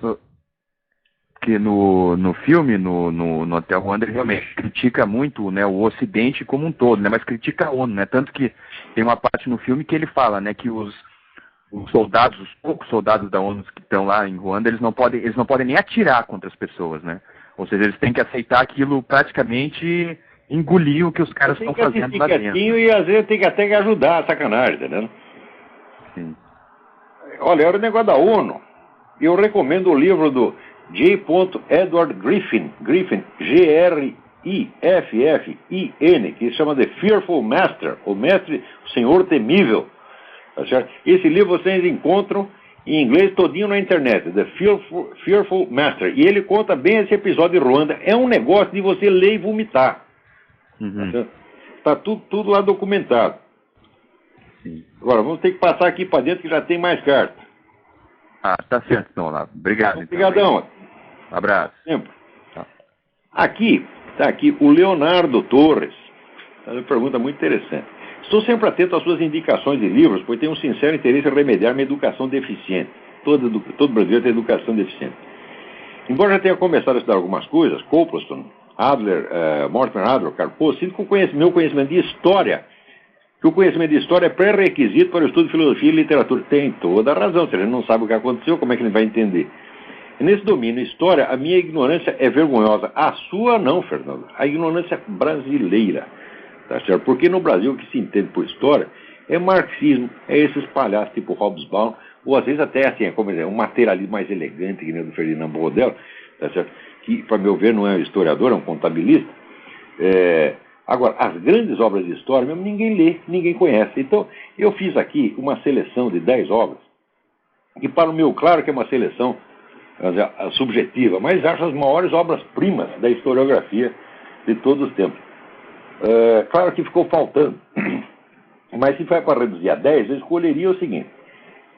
que no filme, no Hotel Rwanda, ele realmente critica muito, né, o Ocidente como um todo, né, mas critica a ONU, né, tanto que tem uma parte no filme que ele fala, né, que os soldados, os poucos soldados da ONU que estão lá em Ruanda, eles não podem nem atirar contra as pessoas, né, ou seja, eles têm que aceitar aquilo, praticamente engolir o que os caras estão fazendo lá dentro. E às vezes tem que até ajudar a sacanagem, entendeu? Sim. Olha, era o negócio da ONU, e eu recomendo o livro do J. Edward Griffin, Griffin, que se chama The Fearful Master, o Senhor Temível. Tá certo? Esse livro vocês encontram em inglês todinho na internet, The Fearful Master. E ele conta bem esse episódio de Ruanda. É um negócio de você ler e vomitar. Tá tudo lá documentado. Sim. Agora, vamos ter que passar aqui para dentro que já tem mais carta. Tá certo, então, Olavo. Obrigado. Obrigadão. Então. Abraço. Sempre. Aqui, está aqui o Leonardo Torres. É uma pergunta muito interessante. Estou sempre atento às suas indicações de livros, pois tenho um sincero interesse em remediar minha educação deficiente. Todo brasileiro tem educação deficiente. Embora já tenha começado a estudar algumas coisas, Copleston, Adler, Mortimer Adler, Carpo, sinto que meu conhecimento de história, que o conhecimento de história é pré-requisito para o estudo de filosofia e literatura. Tem toda a razão. Se a gente não sabe o que aconteceu, como é que ele vai entender? Nesse domínio, história, a minha ignorância é vergonhosa. A sua não, Fernando. A ignorância brasileira. Tá certo? Porque no Brasil o que se entende por história é marxismo, é esses palhaços tipo Hobsbawm, ou às vezes até assim, como dizer, um materialismo mais elegante, que nem o do Ferdinand Brodel, tá certo? Que, para meu ver, não é um historiador, é um contabilista. Agora, as grandes obras de história, mesmo ninguém lê, ninguém conhece. Então, eu fiz aqui uma seleção de 10 obras, que para o meu, claro que é uma seleção subjetiva, mas acho as maiores obras-primas da historiografia de todos os tempos. Claro que ficou faltando, mas se for para reduzir a 10, eu escolheria o seguinte.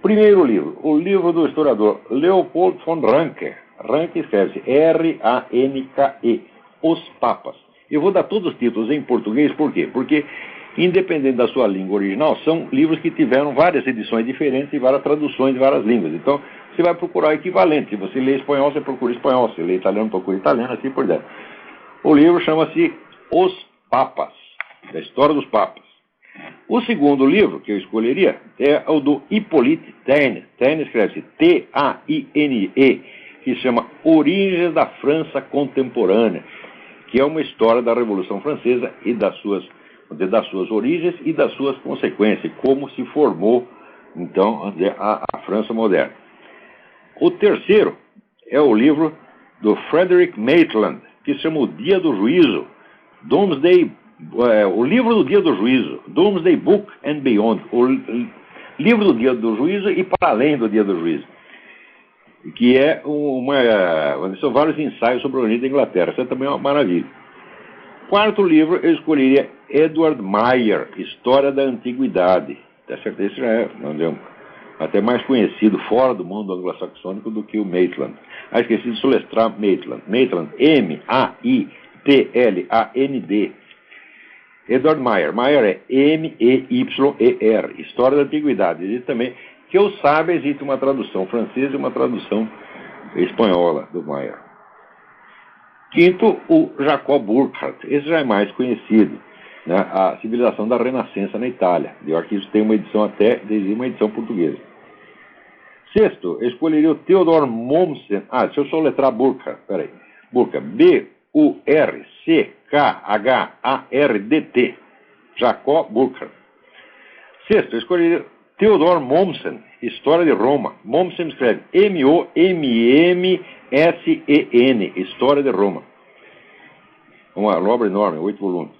Primeiro livro, o livro do historiador Leopold von Ranke. Ranke escreve-se R-A-N-K-E, Os Papas. Eu vou dar todos os títulos em português, por quê? Porque, independente da sua língua original, são livros que tiveram várias edições diferentes e várias traduções de várias línguas. Então, você vai procurar o equivalente. Se você lê espanhol, você procura espanhol. Se você lê italiano, procura italiano, assim por diante. O livro chama-se Os Papas, da história dos Papas. O segundo livro que eu escolheria é o do Hippolyte Taine. Taine escreve-se T-A-I-N-E, que se chama Origens da França Contemporânea, que é uma história da Revolução Francesa e das suas origens e das suas consequências, como se formou, então, a França moderna. O terceiro é o livro do Frederick Maitland, que se chama O Dia do Juízo, o livro do Dia do Juízo, Doomsday Book and Beyond, Livro do Dia do Juízo e Para Além do Dia do Juízo, que é são vários ensaios sobre a origem da Inglaterra. Isso é também uma maravilha. Quarto livro, eu escolheria Edward Meyer, História da Antiguidade. Tá certo? Esse já é até mais conhecido fora do mundo anglo-saxônico do que o Maitland. Esqueci de soletrar Maitland. Maitland, M-A-I-T-L-A-N-D. Edward Meyer. Meyer é M-E-Y-E-R. História da Antiguidade. Existe também, que eu saiba, existe uma tradução francesa e uma tradução espanhola do Meyer. Quinto, o Jacob Burckhardt. Esse já é mais conhecido. Né? A Civilização da Renascença na Itália. Eu acho que isso tem uma edição uma edição portuguesa. Sexto, eu escolheria o Theodor Mommsen. Deixa eu soletrar Burckhardt. Peraí. Burckhardt. B-U-R-C-K-H-A-R-D-T. Jacob Burckhardt. Sexto, eu escolheria Theodor Mommsen, História de Roma. Mommsen escreve M-O-M-M-S-E-N, História de Roma. Uma obra enorme, 8 volumes.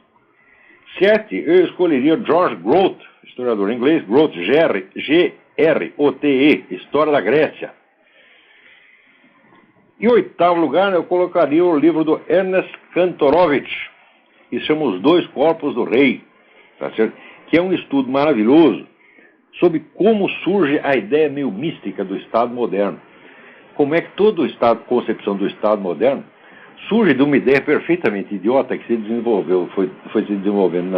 7, eu escolheria George Grote, historiador inglês, Grote, G-R-O-T-E, História da Grécia. Em oitavo lugar, eu colocaria o livro do Ernest Kantorowicz, que se chama Os Dois Corpos do Rei, tá certo? Que é um estudo maravilhoso sobre como surge a ideia meio mística do Estado moderno. Como é que toda a concepção do Estado moderno surge de uma ideia perfeitamente idiota que se desenvolveu, foi se desenvolvendo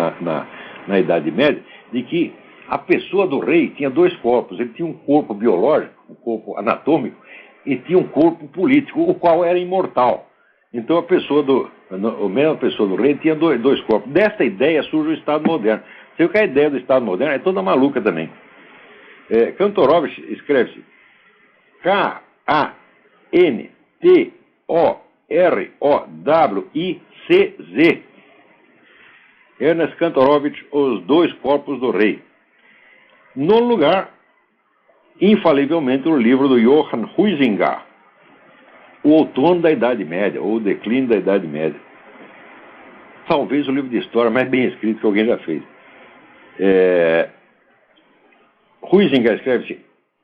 na Idade Média, de que a pessoa do rei tinha dois corpos. Ele tinha um corpo biológico, um corpo anatômico, e tinha um corpo político, o qual era imortal. Então a mesma pessoa do rei tinha dois corpos. Dessa ideia surge o Estado moderno. Sei que a ideia do Estado moderno é toda maluca também. Kantorowicz escreve-se K-A-N-T-O-R-O-W-I-C-Z. Ernest Kantorowicz, Os Dois Corpos do Rei. No lugar, infalivelmente, o livro do Johann Huizinga, O Outono da Idade Média, ou O Declínio da Idade Média. Talvez o livro de história mais bem escrito que alguém já fez. Huizinga escreve-se,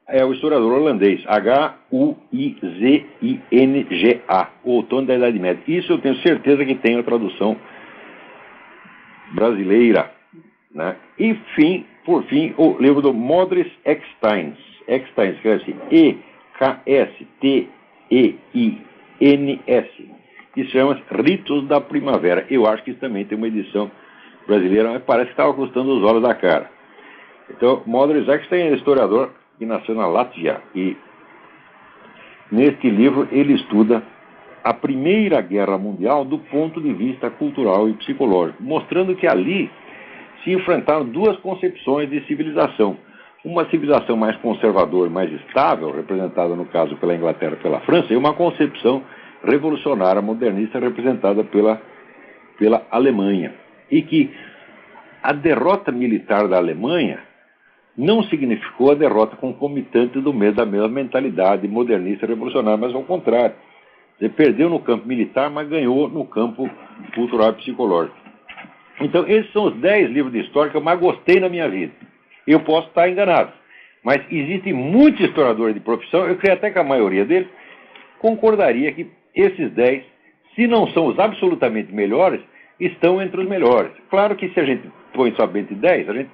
é o historiador holandês, H-U-I-Z-I-N-G-A, O Outono da Idade Média. Isso eu tenho certeza que tem a tradução brasileira. Né? E, por fim, o livro do Modris Eckstein. Eckstein escreve-se E-K-S-T-E-I-N-S, que se chama Ritos da Primavera. Eu acho que isso também tem uma edição brasileira, mas parece que estava custando os olhos da cara. Então, Modris Eckstein é historiador que nasceu na Látvia, e neste livro ele estuda a Primeira Guerra Mundial do ponto de vista cultural e psicológico, mostrando que ali se enfrentaram duas concepções de civilização. Uma civilização mais conservadora e mais estável, representada no caso pela Inglaterra e pela França, e uma concepção revolucionária modernista representada pela Alemanha. E que a derrota militar da Alemanha não significou a derrota concomitante da mesma mentalidade modernista e revolucionária, mas ao contrário. Você perdeu no campo militar, mas ganhou no campo cultural e psicológico. Então, esses são os 10 livros de história que eu mais gostei na minha vida. Eu posso estar enganado, mas existem muitos historiadores de profissão, eu creio até que a maioria deles concordaria que esses 10, se não são os absolutamente melhores, estão entre os melhores. Claro que se a gente põe somente 10, a gente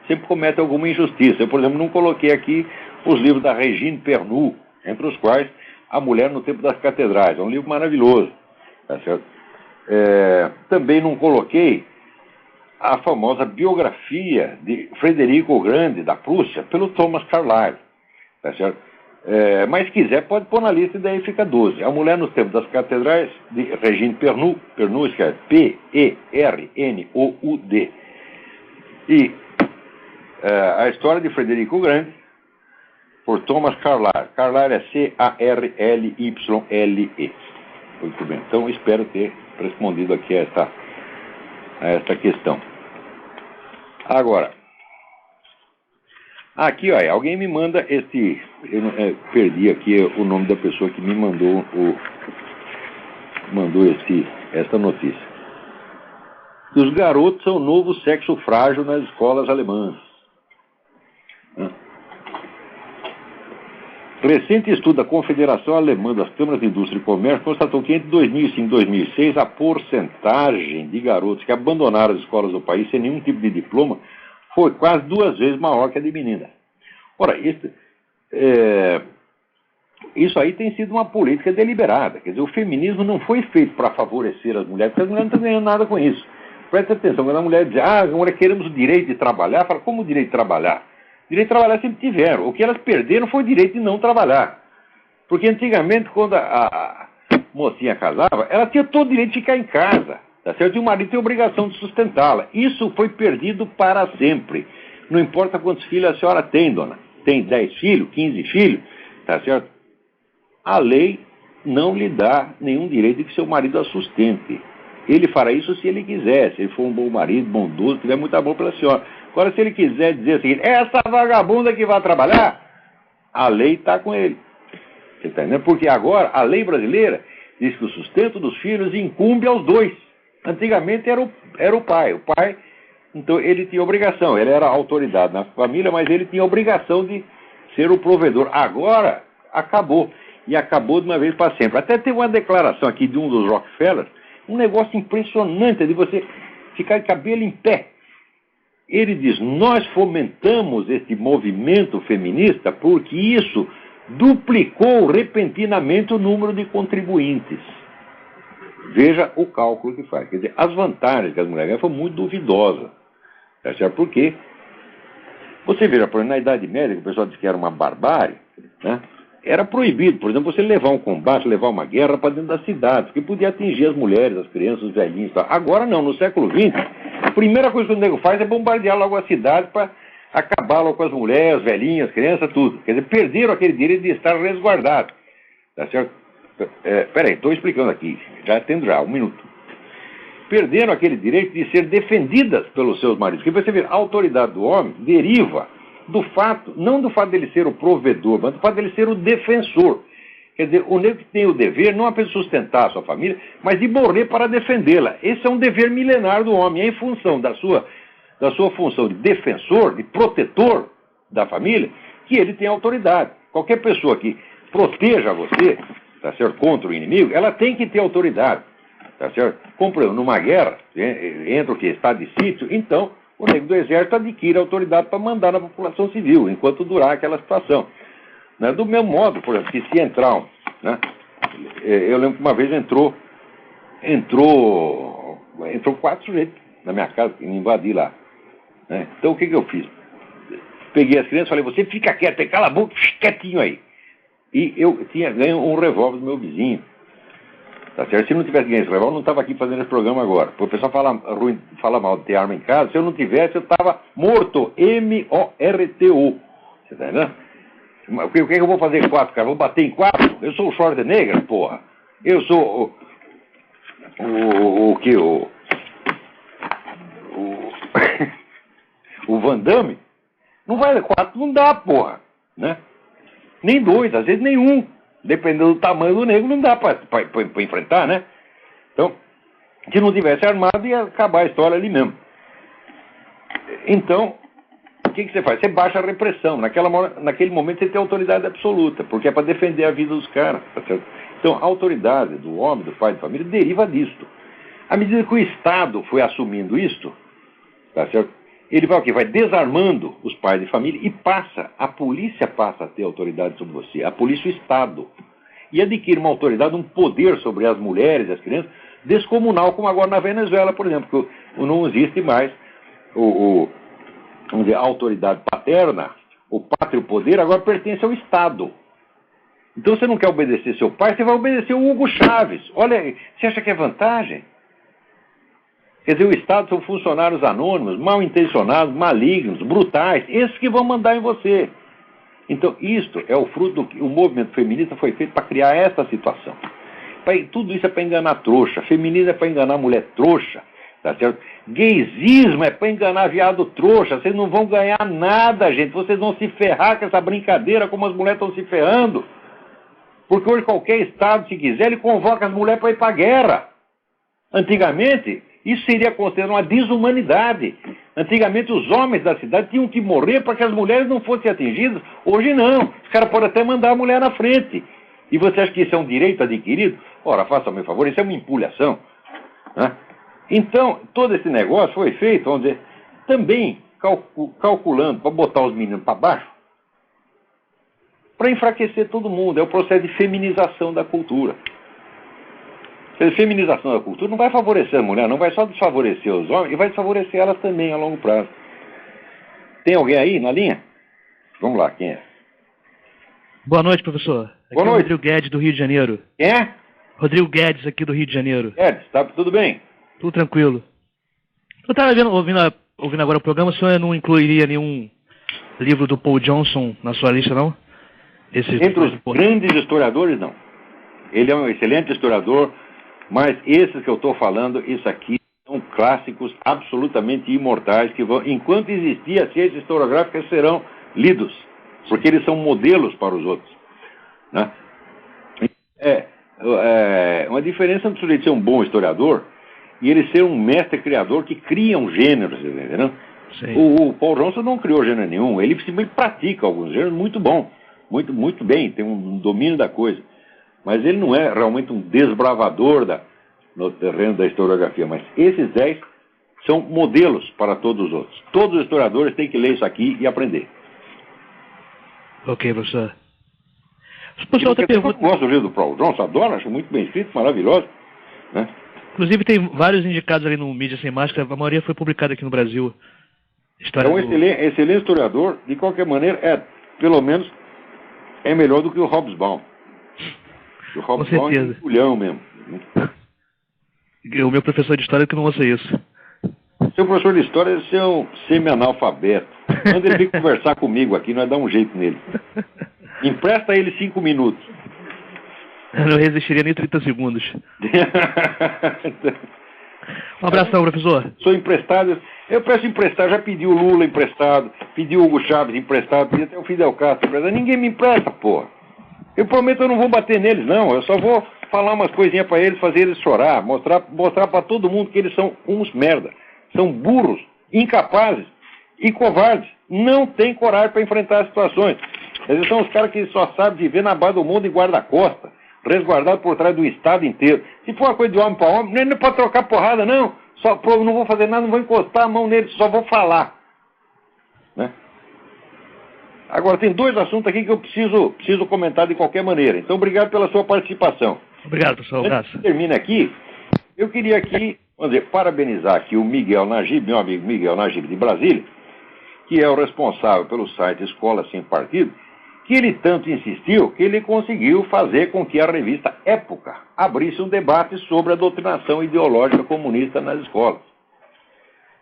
sempre comete alguma injustiça. Eu, por exemplo, não coloquei aqui os livros da Regine Pernoud, entre os quais A Mulher no Tempo das Catedrais. É um livro maravilhoso. Tá certo? Também não coloquei a famosa biografia de Frederico o Grande, da Prússia, pelo Thomas Carlyle. Tá certo? Mas se quiser, pode pôr na lista e daí fica 12. A Mulher no Tempo das Catedrais, de Regine Pernoud. Pernoud escreve P-E-R-N-O-U-D. E a História de Frederico o Grande, por Thomas Carlyle. Carlyle é C-A-R-L-Y-L-E. Muito bem. Então, espero ter respondido aqui a esta questão. Agora, aqui, olha, alguém me manda eu perdi aqui o nome da pessoa que me mandou esta notícia. Os garotos são o novo sexo frágil nas escolas alemãs. Recente estudo da Confederação Alemã das Câmaras de Indústria e Comércio constatou que entre 2005 e 2006 a porcentagem de garotos que abandonaram as escolas do país sem nenhum tipo de diploma foi quase 2 vezes maior que a de meninas. Ora, isso aí tem sido uma política deliberada. Quer dizer, o feminismo não foi feito para favorecer as mulheres, porque as mulheres não estão ganhando nada com isso. Presta atenção, quando a mulher diz, agora queremos o direito de trabalhar, fala, como o direito de trabalhar? O direito de trabalhar sempre tiveram. O que elas perderam foi o direito de não trabalhar. Porque antigamente, quando a mocinha casava, ela tinha todo o direito de ficar em casa. Tá certo? E o marido tem a obrigação de sustentá-la. Isso foi perdido para sempre. Não importa quantos filhos a senhora tem, dona. Tem 10 filhos, 15 filhos, tá certo? A lei não lhe dá nenhum direito de que seu marido a sustente. Ele fará isso se ele quiser, se ele for um bom marido, bondoso, tiver muito amor pela senhora. Agora, se ele quiser dizer o seguinte, essa vagabunda que vai trabalhar, a lei está com ele. Você está entendendo? Porque agora a lei brasileira diz que o sustento dos filhos incumbe aos dois. Antigamente era o pai. O pai, então, ele tinha obrigação. Ele era autoridade na família, mas ele tinha obrigação de ser o provedor. Agora, acabou. E acabou de uma vez para sempre. Até tem uma declaração aqui de um dos Rockefeller, um negócio impressionante de você ficar de cabelo em pé. Ele diz, nós fomentamos esse movimento feminista porque isso duplicou repentinamente o número de contribuintes. Veja o cálculo que faz. Quer dizer, as vantagens que as mulheres ganham foram muito duvidosas. Tá certo? Porque você veja, por exemplo, na Idade Média, que o pessoal disse que era uma barbárie, né? Era proibido, por exemplo, você levar um combate, levar uma guerra para dentro da cidade, porque podia atingir as mulheres, as crianças, os velhinhos. Tal. Agora não, no século XX, a primeira coisa que o nego faz é bombardear logo a cidade para acabar logo com as mulheres, as velhinhas, as crianças, tudo. Quer dizer, perderam aquele direito de estar resguardado. Tá certo? Peraí, estou explicando aqui, já um minuto. Perderam aquele direito de ser defendidas pelos seus maridos. Porque você vê, a autoridade do homem deriva do fato, não do fato dele ser o provedor, mas do fato dele ser o defensor. Quer dizer, o negro que tem o dever não apenas sustentar a sua família, mas de morrer para defendê-la. Esse é um dever milenar do homem. É em função da sua função de defensor, de protetor da família, que ele tem autoridade. Qualquer pessoa que proteja você, tá certo, contra o inimigo, ela tem que ter autoridade. Tá certo? Como, por exemplo, numa guerra, entra o que? Estado de sítio, então o negro do exército adquire autoridade para mandar na população civil, enquanto durar aquela situação. Né? Do mesmo modo, por exemplo, que se entrar, né? Eu lembro que uma vez entrou 4 sujeitos na minha casa, me invadi lá. Né? Então o que eu fiz? Peguei as crianças e falei, você fica quieto, cala a boca, quietinho aí. E eu tinha ganho um revólver do meu vizinho. Tá certo? Se não tivesse ganho esse revólver, eu não estava aqui fazendo esse programa agora. Porque o pessoal fala mal de ter arma em casa. Se eu não tivesse, eu estava morto. M-O-R-T-O. Você tá entendendo? O que eu vou fazer com 4 caras? Vou bater em 4? Eu sou o Schwarzenegger, porra. Eu sou o Van Damme. Não vai 4, não dá, porra. Né? Nem 2, às vezes nem 1. Dependendo do tamanho do negro, não dá para enfrentar, né? Então, se não tivesse armado, ia acabar a história ali mesmo. Então, o que você faz? Você baixa a repressão. Naquele momento você tem autoridade absoluta, porque é para defender a vida dos caras, tá certo? Então, a autoridade do homem, do pai de família, deriva disto. À medida que o Estado foi assumindo isto, tá certo? Ele vai o quê? Vai desarmando os pais de família e a polícia passa a ter autoridade sobre você, a polícia o Estado. E adquire uma autoridade, um poder sobre as mulheres e as crianças, descomunal, como agora na Venezuela, por exemplo, que não existe mais vamos dizer, a autoridade paterna, o pátrio poder, agora pertence ao Estado. Então você não quer obedecer seu pai, você vai obedecer o Hugo Chávez. Olha, você acha que é vantagem? Quer dizer, o Estado são funcionários anônimos, mal intencionados, malignos, brutais, esses que vão mandar em você. Então, isto é o fruto do que o movimento feminista foi feito para criar essa situação. Tudo isso é para enganar trouxa, feminismo é para enganar mulher trouxa, tá certo? Gaysismo é para enganar viado trouxa, vocês não vão ganhar nada, gente, vocês vão se ferrar com essa brincadeira como as mulheres estão se ferrando. Porque hoje qualquer Estado, se quiser, ele convoca as mulheres para ir para a guerra. Antigamente, Isso seria considerado uma desumanidade. Antigamente os homens da cidade tinham que morrer para que as mulheres não fossem atingidas. Hoje não. Os caras podem até mandar a mulher na frente. E você acha que isso é um direito adquirido? Ora, faça-me um favor, isso é uma empulhação. Né? Então, todo esse negócio foi feito, vamos dizer, também calculando para botar os meninos para baixo, para enfraquecer todo mundo. É o processo de feminização da cultura. A feminização da cultura não vai favorecer a mulher, não vai só desfavorecer os homens, e vai desfavorecer elas também a longo prazo. Tem alguém aí na linha? Vamos lá, quem é? Boa noite, professor. Aqui Boa é o noite. Rodrigo Guedes, do Rio de Janeiro. Quem é? Rodrigo Guedes, aqui do Rio de Janeiro. Guedes, tá tudo bem? Tudo tranquilo. Eu estava ouvindo agora o programa, o senhor não incluiria nenhum livro do Paul Johnson na sua lista, não? Entre os grandes historiadores, não. Ele é um excelente historiador, mas esses que eu estou falando, isso aqui, são clássicos absolutamente imortais, que vão, enquanto existir a ciência historiográfica, serão lidos, porque eles são modelos para os outros. Né? Uma diferença entre o sujeito ser um bom historiador e ele ser um mestre criador que cria um gênero, entendeu? O Paul Johnson não criou gênero nenhum, ele simplesmente pratica alguns gêneros muito bom, muito bem, tem um domínio da coisa. Mas ele não é realmente um desbravador no terreno da historiografia. Mas esses 10 são modelos para todos os outros. Todos os historiadores têm que ler isso aqui e aprender. Ok, professor. Eu gosto do livro do Paul Johnson, adoro, acho muito bem escrito, maravilhoso. Né? Inclusive tem vários indicados ali no Mídia Sem Máscara, a maioria foi publicada aqui no Brasil. É um excelente historiador, de qualquer maneira, pelo menos, é melhor do que o Hobsbawm. O Hobsbawm é um culhão mesmo. O meu professor de história que não ouça isso. Seu professor de história deve ser um semi-analfabeto. Quando ele vem conversar comigo aqui, nós damos um jeito nele. Empresta ele 5 minutos. Eu não resistiria nem 30 segundos. Um abração, professor. Sou emprestado. Eu peço emprestado. Já pedi o Lula emprestado, pedi o Hugo Chávez emprestado, pedi até o Fidel Castro emprestado. Ninguém me empresta, porra. Eu prometo que eu não vou bater neles, não. Eu só vou falar umas coisinhas para eles, fazer eles chorar, mostrar para todo mundo que eles são uns merda. São burros, incapazes e covardes. Não têm coragem para enfrentar as situações. Eles são os caras que só sabem viver na base do mundo e guarda-costa, resguardado por trás do Estado inteiro. Se for uma coisa de homem para homem, não é para trocar porrada, não. Não vou fazer nada, não vou encostar a mão neles, só vou falar. Né? Agora, tem 2 assuntos aqui que eu preciso comentar de qualquer maneira. Então, obrigado pela sua participação. Obrigado, professor. Antes que termine aqui, eu queria aqui, parabenizar aqui o Miguel Najib, meu amigo Miguel Najib de Brasília, que é o responsável pelo site Escola Sem Partido, que ele tanto insistiu que ele conseguiu fazer com que a revista Época abrisse um debate sobre a doutrinação ideológica comunista nas escolas.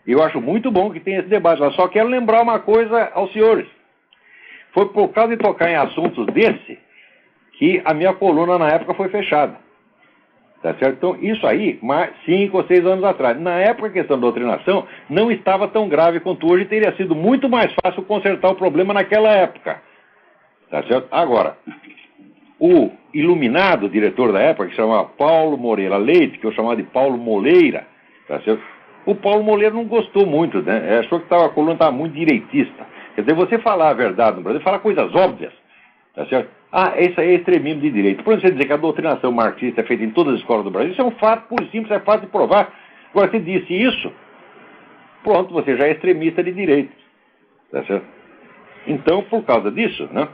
Eu acho muito bom que tenha esse debate, mas só quero lembrar uma coisa aos senhores. Foi por causa de tocar em assuntos desse que a minha coluna na época foi fechada. Tá certo? Então, isso aí, 5 ou 6 anos atrás. Na época, a questão da doutrinação não estava tão grave quanto hoje, teria sido muito mais fácil consertar o problema naquela época. Tá certo? Agora, o iluminado diretor da época, que se chamava Paulo Moreira Leite, que eu chamava de Paulo Moleira, tá certo? O Paulo Moleira não gostou muito, né? Achou que a coluna estava muito direitista. Quer dizer, você falar a verdade no Brasil, falar coisas óbvias, tá certo? Isso aí é extremismo de direita. Por você dizer que a doutrinação marxista é feita em todas as escolas do Brasil, isso é um fato puro e simples, é fácil de provar. Agora, se disse isso, pronto, você já é extremista de direita, tá certo? Então, por causa disso, né?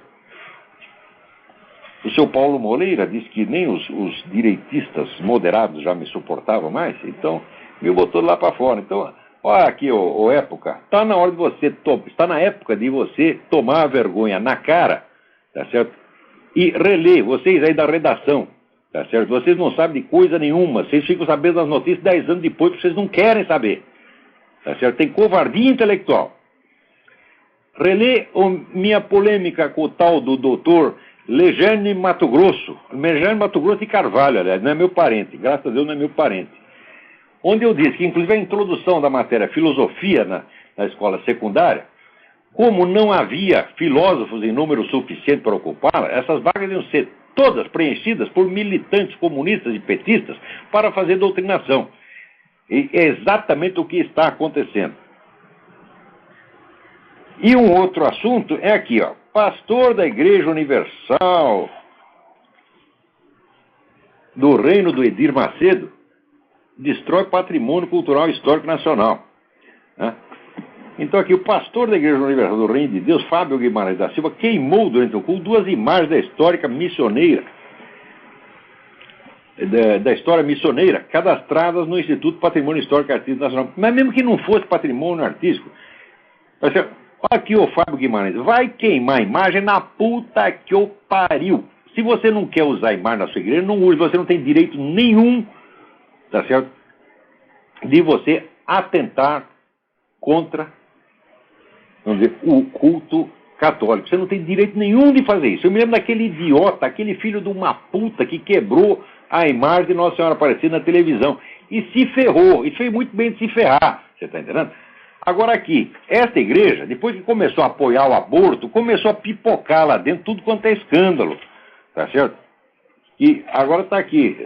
O seu Paulo Moreira disse que nem os direitistas moderados já me suportavam mais, então me botou lá para fora. Então, olha aqui, ô Época, está na hora de você, está na época de você tomar a vergonha na cara, tá certo? E reler, vocês aí da redação, tá certo? Vocês não sabem de coisa nenhuma, vocês ficam sabendo das notícias 10 anos depois, porque vocês não querem saber, tá certo? Tem covardia intelectual. Reler minha polêmica com o tal do doutor Legene Mato Grosso de Carvalho, aliás, não é meu parente, graças a Deus não é meu parente. Onde eu disse que, inclusive, a introdução da matéria filosofia na escola secundária, como não havia filósofos em número suficiente para ocupá-la, essas vagas iam ser todas preenchidas por militantes comunistas e petistas para fazer doutrinação. E é exatamente o que está acontecendo. E um outro assunto é aqui, ó. Pastor da Igreja Universal do Reino do Edir Macedo destrói patrimônio cultural e histórico nacional. Né? Então aqui, o pastor da Igreja Universal do Reino de Deus, Fábio Guimarães da Silva, queimou durante o culto 2 imagens da histórica missioneira, da história missioneira, cadastradas no Instituto Patrimônio Histórico e Artístico Nacional. Mas mesmo que não fosse patrimônio artístico, vai ser, olha aqui, ô Fábio Guimarães, vai queimar a imagem na puta que o pariu. Se você não quer usar a imagem na sua igreja, não use, você não tem direito nenhum, tá certo, de você atentar contra, vamos dizer, o culto católico. Você não tem direito nenhum de fazer isso. Eu me lembro daquele idiota, aquele filho de uma puta que quebrou a imagem de Nossa Senhora Aparecida na televisão e se ferrou, e fez muito bem de se ferrar, você está entendendo? Agora aqui, esta igreja, depois que começou a apoiar o aborto, começou a pipocar lá dentro tudo quanto é escândalo, tá certo? E agora está aqui,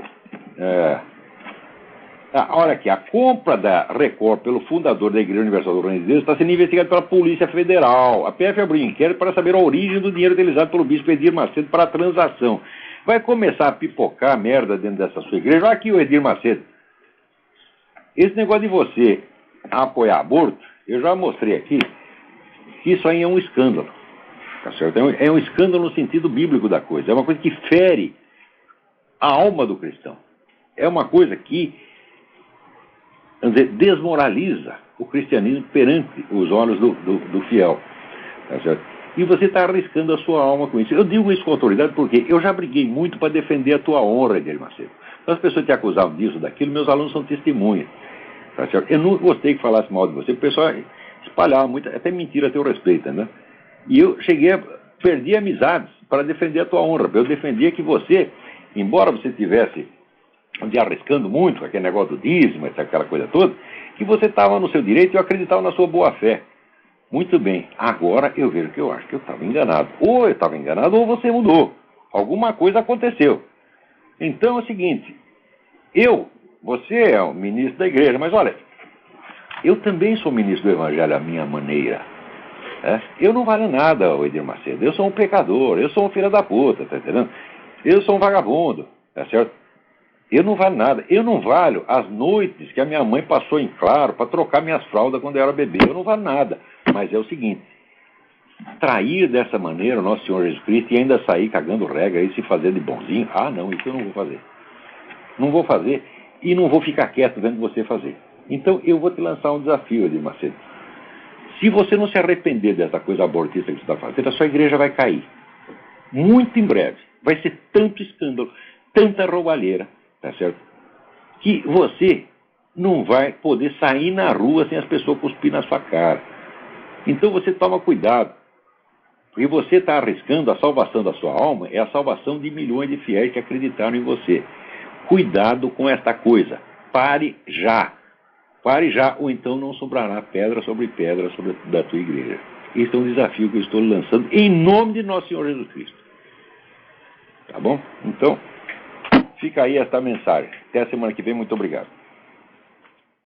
olha aqui, a compra da Record pelo fundador da Igreja Universal do Reino de Deus está sendo investigada pela Polícia Federal. A PF abriu um inquérito para saber a origem do dinheiro utilizado pelo bispo Edir Macedo para a transação. Vai começar a pipocar merda dentro dessa sua igreja. Olha aqui o Edir Macedo. Esse negócio de você apoiar aborto, eu já mostrei aqui que isso aí é um escândalo. Tá certo? É um escândalo no sentido bíblico da coisa. É uma coisa que fere a alma do cristão. É uma coisa que, vamos dizer, desmoraliza o cristianismo perante os olhos do fiel. Tá certo? E você está arriscando a sua alma com isso. Eu digo isso com autoridade porque eu já briguei muito para defender a tua honra, Edir Macedo. Então, as pessoas te acusavam disso, daquilo, meus alunos são testemunhas. Tá certo? Eu não gostei que falasse mal de você, porque o pessoal espalhava muito, até mentira a teu respeito, né? E eu perdi amizades para defender a tua honra. Eu defendia que você, embora você tivesse arriscando muito com aquele negócio do dízimo, aquela coisa toda, que você estava no seu direito e eu acreditava na sua boa-fé. Muito bem, agora eu vejo que eu acho que eu estava enganado. Ou eu estava enganado ou você mudou. Alguma coisa aconteceu. Então é o seguinte, você é o ministro da igreja, mas olha, eu também sou ministro do evangelho à minha maneira. Eu não valho nada, Edir Macedo. Eu sou um pecador, eu sou um filho da puta, tá entendendo? Eu sou um vagabundo, tá certo? Eu não valho nada. Eu não valho as noites que a minha mãe passou em claro para trocar minhas fraldas quando eu era bebê. Eu não valho nada. Mas é o seguinte, trair dessa maneira o nosso Senhor Jesus Cristo e ainda sair cagando regra e se fazer de bonzinho, não, isso eu não vou fazer. Não vou fazer e não vou ficar quieto vendo você fazer. Então eu vou te lançar um desafio, Edir Macedo. Se você não se arrepender dessa coisa abortista que você está fazendo, a sua igreja vai cair. Muito em breve. Vai ser tanto escândalo, tanta roubalheira, tá certo? Que você não vai poder sair na rua sem as pessoas cuspir na sua cara. Então você toma cuidado. Porque você está arriscando a salvação da sua alma, é a salvação de milhões de fiéis que acreditaram em você. Cuidado com esta coisa. Pare já. Pare já, ou então não sobrará pedra sobre da tua igreja. Esse é um desafio que eu estou lançando em nome de nosso Senhor Jesus Cristo. Tá bom? Então, fica aí esta mensagem. Até a semana que vem. Muito obrigado.